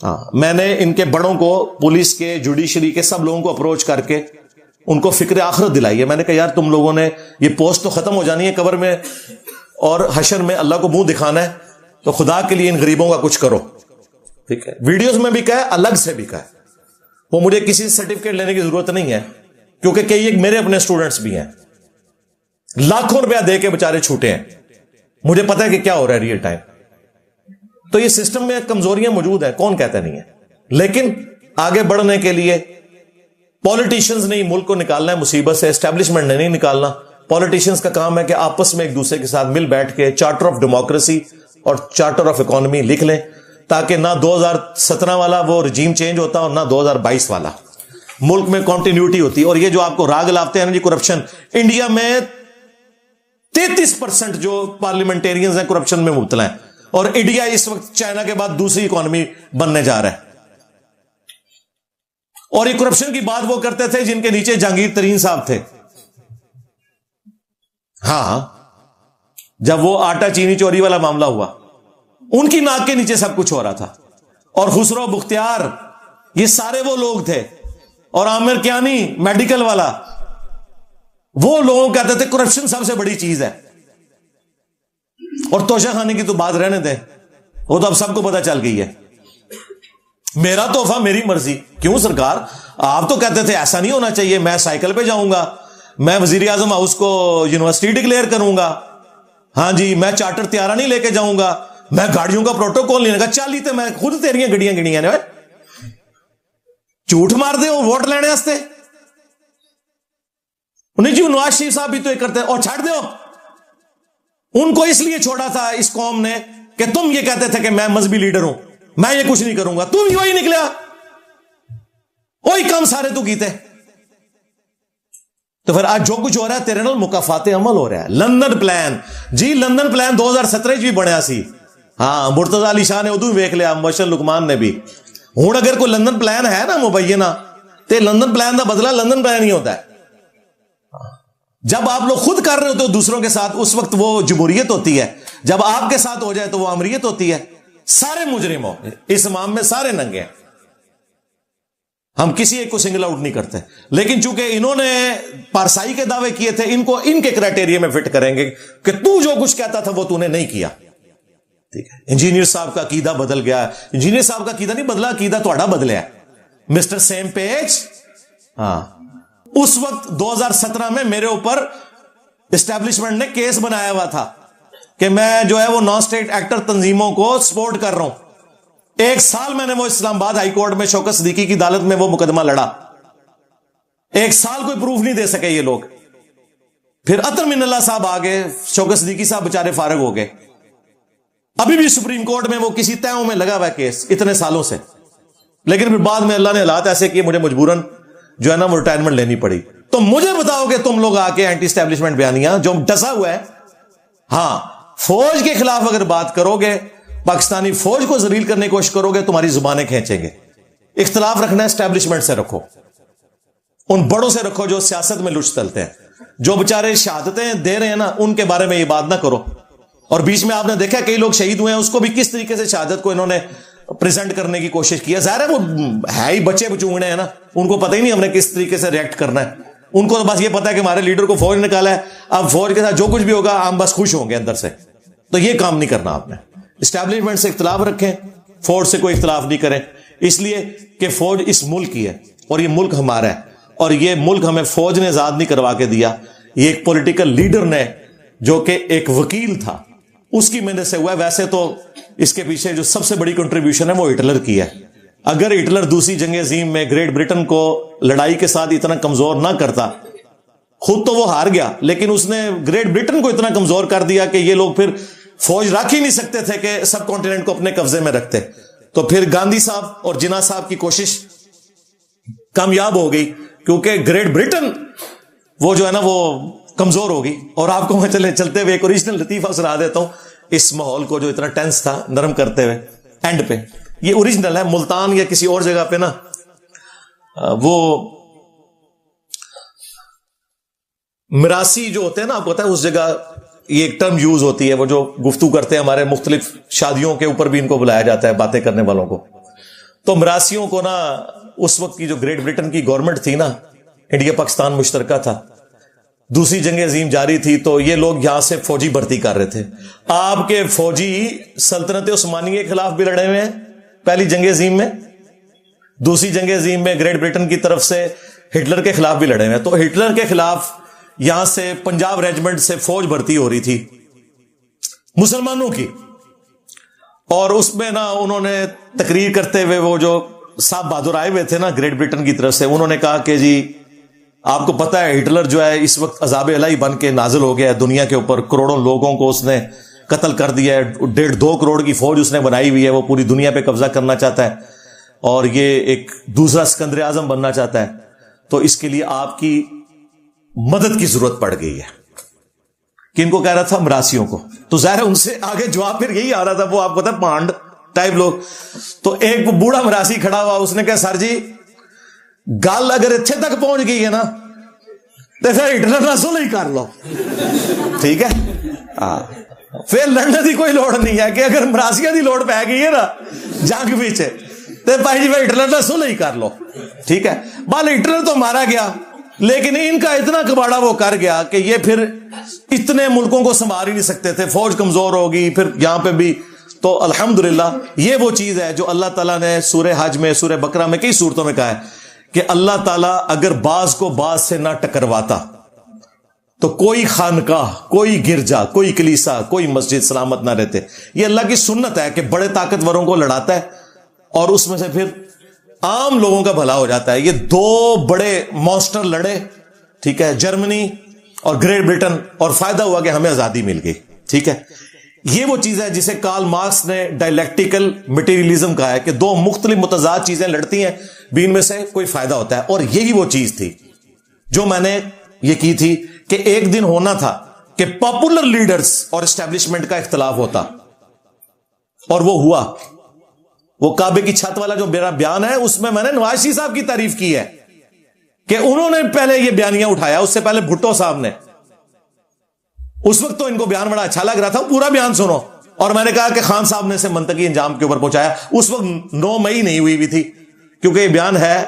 ہاں, میں نے ان کے بڑوں کو, پولیس کے, جوڈیشری کے, سب لوگوں کو اپروچ کر کے ان کو فکر آخرت دلائی ہے. میں نے کہا یار تم لوگوں نے یہ پوسٹ تو ختم ہو جانی ہے قبر میں, اور حشر میں اللہ کو منہ دکھانا ہے, تو خدا کے لیے ان غریبوں کا کچھ کرو, ٹھیک ہے. ویڈیوز میں بھی کہا, الگ سے بھی کہا, وہ مجھے کسی سرٹیفکیٹ لینے کی ضرورت نہیں ہے, کیونکہ کئی ایک میرے اپنے اسٹوڈنٹس بھی ہیں, لاکھوں روپیہ دے کے بےچارے چھوٹے ہیں, مجھے پتا ہے کہ کیا ہو رہا ہے ریئل ٹائم. تو یہ سسٹم میں کمزوریاں موجود ہیں, کون کہتا نہیں ہے, لیکن آگے بڑھنے کے لیے پولیٹیشنز نے ملک کو نکالنا ہے مصیبت سے, اسٹیبلشمنٹ نے نہیں نکالنا. پولیٹیشنز کا کام ہے کہ آپس میں ایک دوسرے کے ساتھ مل بیٹھ کے چارٹر آف ڈیموکریسی اور چارٹر آف اکانومی لکھ لیں, تاکہ نہ 2017 والا وہ رجیم چینج ہوتا اور نہ 2022 والا, ملک میں کنٹینیوٹی ہوتی. اور یہ جو آپ کو راگ لاتے ہیں جی کرپشن, انڈیا میں 33% جو پارلیمنٹیرینز ہیں کرپشن میں مبتلا ہیں, اور انڈیا اس وقت چائنا کے بعد دوسری اکانومی بننے جا رہا ہے. اور یہ کرپشن کی بات وہ کرتے تھے جن کے نیچے جہانگیر ترین صاحب تھے. ہاں, جب وہ آٹا چینی چوری والا معاملہ ہوا, ان کی ناک کے نیچے سب کچھ ہو رہا تھا, اور خسرو بختیار, یہ سارے وہ لوگ تھے, اور عامر کیانی میڈیکل والا, وہ لوگوں کہتے تھے کرپشن سب سے بڑی چیز ہے. اور توشہ خانے کی تو بات رہنے دیں, وہ تو اب سب کو پتا چل گئی ہے. میرا تحفہ میری مرضی, کیوں سرکار, آپ تو کہتے تھے ایسا نہیں ہونا چاہیے, میں سائیکل پہ جاؤں گا, میں وزیر اعظم ہاؤس کو یونیورسٹی ڈکلیئر کروں گا, ہاں جی, میں چارٹر تیارہ نہیں لے کے جاؤں گا, میں گاڑیوں کا پروٹوکول لینے کا, چالی تے میں خود تیریاں گڑیاں گڑیاں نے, جھوٹ مار دے ووٹ لینے واسطے. انہیں جی نواز شریف صاحب بھی تو یہ کرتے, اور چھاڑ دو, ان کو اس لیے چھوڑا تھا اس قوم نے کہ تم یہ کہتے تھے کہ میں مذہبی لیڈر ہوں, میں یہ کچھ نہیں کروں گا, تم وہی نکلیا, وہی کام سارے تو کیتے. تو پھر آج جو کچھ ہو رہا ہے تیرے نال مکافات عمل ہو رہا ہے. لندن پلان, جی لندن پلان 2017 بھی بنیا سی, ہاں, مرتضی علی شاہ نے ادو ویک لیا, مبشر لقمان نے بھی. ہوں اگر کوئی لندن پلان ہے نا مبینہ, تو لندن پلان کا بدلہ لندن پلان ہی ہوتا ہے. جب آپ لوگ خود کر رہے ہوتے ہو دوسروں کے ساتھ, اس وقت وہ جمہوریت ہوتی ہے, جب آپ کے ساتھ ہو جائے تو وہ امریت ہوتی ہے. سارے مجرم ہو اس امام میں, سارے ننگے ہیں, ہم کسی ایک کو سنگل آؤٹ نہیں کرتے, لیکن چونکہ انہوں نے پارسائی کے دعوے کیے تھے, ان کو ان کے کرائٹیریا میں فٹ کریں گے کہ تو جو کچھ کہتا تھا وہ تو نے نہیں کیا. ٹھیک ہے. انجینئر صاحب کا عقیدہ بدل گیا. انجینئر صاحب کا عقیدہ نہیں بدلا, عقیدہ تھوڑا بدلیا ہے. Mister same page. ہاں, اس وقت 2017 میں میرے اوپر اسٹیبلشمنٹ نے کیس بنایا ہوا تھا کہ میں جو ہے وہ نان اسٹیٹ ایکٹر تنظیموں کو سپورٹ کر رہا ہوں. 1 سال میں نے وہ اسلام آباد ہائی کورٹ میں شوکت صدیقی کی عدالت میں وہ مقدمہ لڑا. 1 سال کوئی پروف نہیں دے سکے یہ لوگ. پھر اطہر من اللہ صاحب آگے, شوکت صدیقی صاحب بےچارے فارغ ہو گئے. ابھی بھی سپریم کورٹ میں وہ کسی تیوں میں لگا ہوا ہے کیس اتنے سالوں سے. لیکن پھر بعد میں اللہ نے حالات ایسے کیے, مجھے مجبوراً جو ہے نا وہ ریٹائرمنٹ لینی پڑی. تو مجھے بتاؤ کہ تم لوگ آ کے اینٹی اسٹیبلشمنٹ بیانیاں جو ڈسا ہوا ہے, ہاں فوج کے خلاف اگر بات کرو گے, پاکستانی فوج کو ذلیل کرنے کی کوشش کرو گے, تمہاری زبانیں کھینچیں گے. اختلاف رکھنا ہے اسٹیبلشمنٹ سے رکھو, ان بڑوں سے رکھو جو سیاست میں لچ چلتے ہیں. جو بےچارے شہادتیں دے رہے ہیں نا, ان کے بارے میں یہ بات نہ کرو. اور بیچ میں آپ نے دیکھا کئی لوگ شہید ہوئے ہیں, اس کو بھی کس طریقے سے شہادت کو انہوں نے پریزنٹ کرنے کی کوشش کیا. ظاہر ہے وہ ہے ہی بچے بچونگڑے ہیں نا, ان کو پتہ ہی نہیں ہم نے کس طریقے سے ریئیکٹ کرنا ہے. ان کو بس یہ پتا ہے کہ ہمارے لیڈر کو فوج نکالا ہے, اب فوج کے ساتھ جو کچھ بھی ہوگا ہم بس خوش ہوں گے اندر سے. تو یہ کام نہیں کرنا آپ نے. اسٹیبلشمنٹ سے اختلاف رکھیں, فوج سے کوئی اختلاف نہیں کریں, اس لیے کہ فوج اس ملک کی ہے اور یہ ملک ہمارا ہے, اور یہ ملک ہمیں فوج نے آزاد نہیں کروا کے دیا. یہ ایک پولیٹیکل لیڈر نے جو کہ ایک وکیل تھا اس کی محنت سے ہوا ہے. ویسے تو اس کے پیچھے جو سب سے بڑی کنٹریبیوشن ہے وہ ہٹلر کی ہے. اگر ہٹلر دوسری جنگ عظیم میں گریٹ برٹن کو لڑائی کے ساتھ اتنا کمزور نہ کرتا, خود تو وہ ہار گیا, لیکن اس نے گریٹ برٹن کو اتنا کمزور کر دیا کہ یہ لوگ پھر فوج رکھ ہی نہیں سکتے تھے کہ سب کانٹیننٹ کو اپنے قبضے میں رکھتے. تو پھر گاندھی صاحب اور جناح صاحب کی کوشش کامیاب ہو گئی, کیونکہ گریٹ برٹن وہ جو ہے نا وہ کمزور ہوگی. اور آپ کو میں چلتے ہوئے ایک اوریجنل لطیفہ سنا دیتا ہوں اس ماحول کو جو اتنا ٹینس تھا نرم کرتے ہوئے. اینڈ پہ یہ اوریجنل ہے, ملتان یا کسی اور جگہ پہ نا وہ مراسی جو ہوتے ہیں نا, آپ کو پتا ہے اس جگہ یہ ایک ٹرم یوز ہوتی ہے, وہ جو گفتگو کرتے ہیں ہمارے مختلف شادیوں کے اوپر بھی ان کو بلایا جاتا ہے باتیں کرنے والوں کو. تو مراسیوں کو نا اس وقت کی جو گریٹ برٹن کی گورنمنٹ تھی نا, انڈیا پاکستان مشترکہ تھا, دوسری جنگ عظیم جاری تھی, تو یہ لوگ یہاں سے فوجی بھرتی کر رہے تھے. آپ کے فوجی سلطنت عثمانیہ کے خلاف بھی لڑے ہوئے ہیں پہلی جنگ عظیم میں, دوسری جنگ عظیم میں گریٹ برٹن کی طرف سے ہٹلر کے خلاف بھی لڑے ہوئے ہیں. تو ہٹلر کے خلاف یہاں سے پنجاب ریجمنٹ سے فوج بھرتی ہو رہی تھی مسلمانوں کی, اور اس میں نا انہوں نے تقریر کرتے ہوئے وہ جو صاحب بہادر آئے ہوئے تھے نا گریٹ برٹن کی طرف سے, انہوں نے کہا کہ جی آپ کو پتا ہے ہٹلر جو ہے اس وقت عذاب الہی بن کے نازل ہو گیا ہے دنیا کے اوپر, کروڑوں لوگوں کو اس نے قتل کر دیا ہے, 1.5-2 کروڑ کی فوج اس نے بنائی ہوئی ہے, وہ پوری دنیا پہ قبضہ کرنا چاہتا ہے اور یہ ایک دوسرا سکندر اعظم بننا چاہتا ہے. تو اس کے لیے آپ کی مدد کی ضرورت پڑ گئی ہے. کن کو کہہ رہا تھا؟ مراسیوں کو. تو ظاہر ان سے آگے جواب پھر یہی آ رہا تھا, وہ آپ کو پتا پانڈ ٹائپ لوگ. تو ایک بوڑھا مراسی کھڑا ہوا, اس نے کہا سر جی گل اگر اتنے تک پہنچ گئی ہے نا تو پھر ہٹلر نہ سلح ہی کر لو, ٹھیک ہے, ہاں پھر لڑنے کی کوئی لوڑ نہیں ہے کہ اگر مراسیاں دی لوڑ پی گئی ہے نا جنگ پیچھے تو بھائی جی ہٹلر نہ سلح ہی کر لو, ٹھیک ہے. بال ہٹلر تو مارا گیا, لیکن ان کا اتنا کباڑا وہ کر گیا کہ یہ پھر اتنے ملکوں کو سنبھال ہی نہیں سکتے تھے, فوج کمزور ہوگی پھر یہاں پہ بھی. تو الحمدللہ یہ وہ چیز ہے جو اللہ تعالیٰ نے سورہ حج میں, سورہ بقرہ میں, کئی سورتوں میں کہا ہے کہ اللہ تعالیٰ اگر بعض کو بعض سے نہ ٹکرواتا تو کوئی خانقاہ, کوئی گرجا, کوئی کلیسا, کوئی مسجد سلامت نہ رہتے. یہ اللہ کی سنت ہے کہ بڑے طاقتوروں کو لڑاتا ہے اور اس میں سے پھر عام لوگوں کا بھلا ہو جاتا ہے. یہ 2 بڑے مانسٹر لڑے, ٹھیک ہے, جرمنی اور گریٹ برٹن, اور فائدہ ہوا کہ ہمیں آزادی مل گئی, ٹھیک ہے. یہ وہ چیز ہے جسے کارل مارکس نے ڈائلیکٹیکل مٹیریلزم کہا ہے کہ 2 مختلف متضاد چیزیں لڑتی ہیں بھی ان میں سے کوئی فائدہ ہوتا ہے. اور یہی وہ چیز تھی جو میں نے یہ کی تھی کہ ایک دن ہونا تھا کہ پاپولر لیڈرز اور اسٹیبلشمنٹ کا اختلاف ہوتا, اور وہ ہوا. وہ کعبے کی چھت والا جو میرا بیان ہے اس میں نے نواز شریف صاحب کی تعریف کی ہے کہ انہوں نے پہلے یہ بیانیاں اٹھایا, اس سے پہلے بھٹو صاحب نے. اس وقت تو ان کو بیان بڑا اچھا لگ رہا تھا, پورا بیان سنو. اور میں نے کہا کہ خان صاحب نے اسے منطقی انجام کے اوپر پہنچایا. اس وقت 9 مئی نہیں ہوئی تھی کیونکہ یہ بیان ہے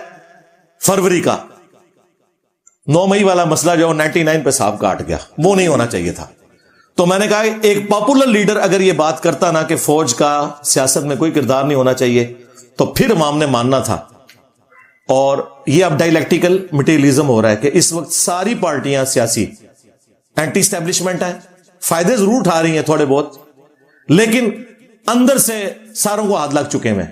فروری کا. 9 مئی والا مسئلہ جو 99 پہ صاحب کاٹ گیا, وہ نہیں ہونا چاہیے تھا. تو میں نے کہا ایک پاپولر لیڈر اگر یہ بات کرتا نا کہ فوج کا سیاست میں کوئی کردار نہیں ہونا چاہیے تو پھر عوام نے ماننا تھا. اور یہ اب ڈائلیکٹیکل مٹیریلزم ہو رہا ہے کہ اس وقت ساری پارٹیاں سیاسی اینٹی اسٹیبلشمنٹ ہیں, فائدے ضرور اٹھا رہی ہیں تھوڑے بہت, لیکن اندر سے ساروں کو ہاتھ لگ چکے ہیں.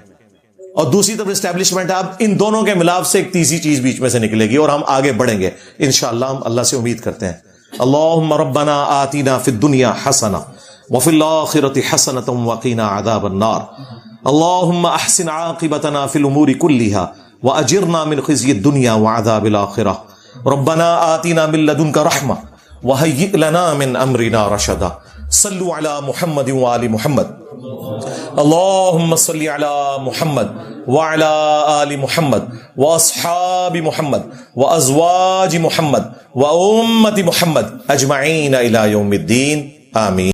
اور دوسری طرف اسٹیبلشمنٹ ہے. اب ان دونوں کے ملاپ سے ایک تیسری چیز بیچ میں سے نکلے گی اور ہم آگے بڑھیں گے انشاءاللہ. ہم اللہ سے امید کرتے ہیں. اللہم ربنا آتنا فی الدنیا حسنہ وفی الآخرۃ حسنۃ وقنا عذاب النار. اللہم احسن عاقبتنا فی الامور کلھا واجرنا من خزی الدنیا وعذاب الآخرہ. ربنا آتنا من لدنک رحمہ وہیئ لنا من امرنا رشدا. صلو علی محمد وآل محمد. اللہم صلی علی محمد وعلی آل محمد واصحاب محمد وازواج محمد وامت محمد اجمعین الی یوم الدین. آمین.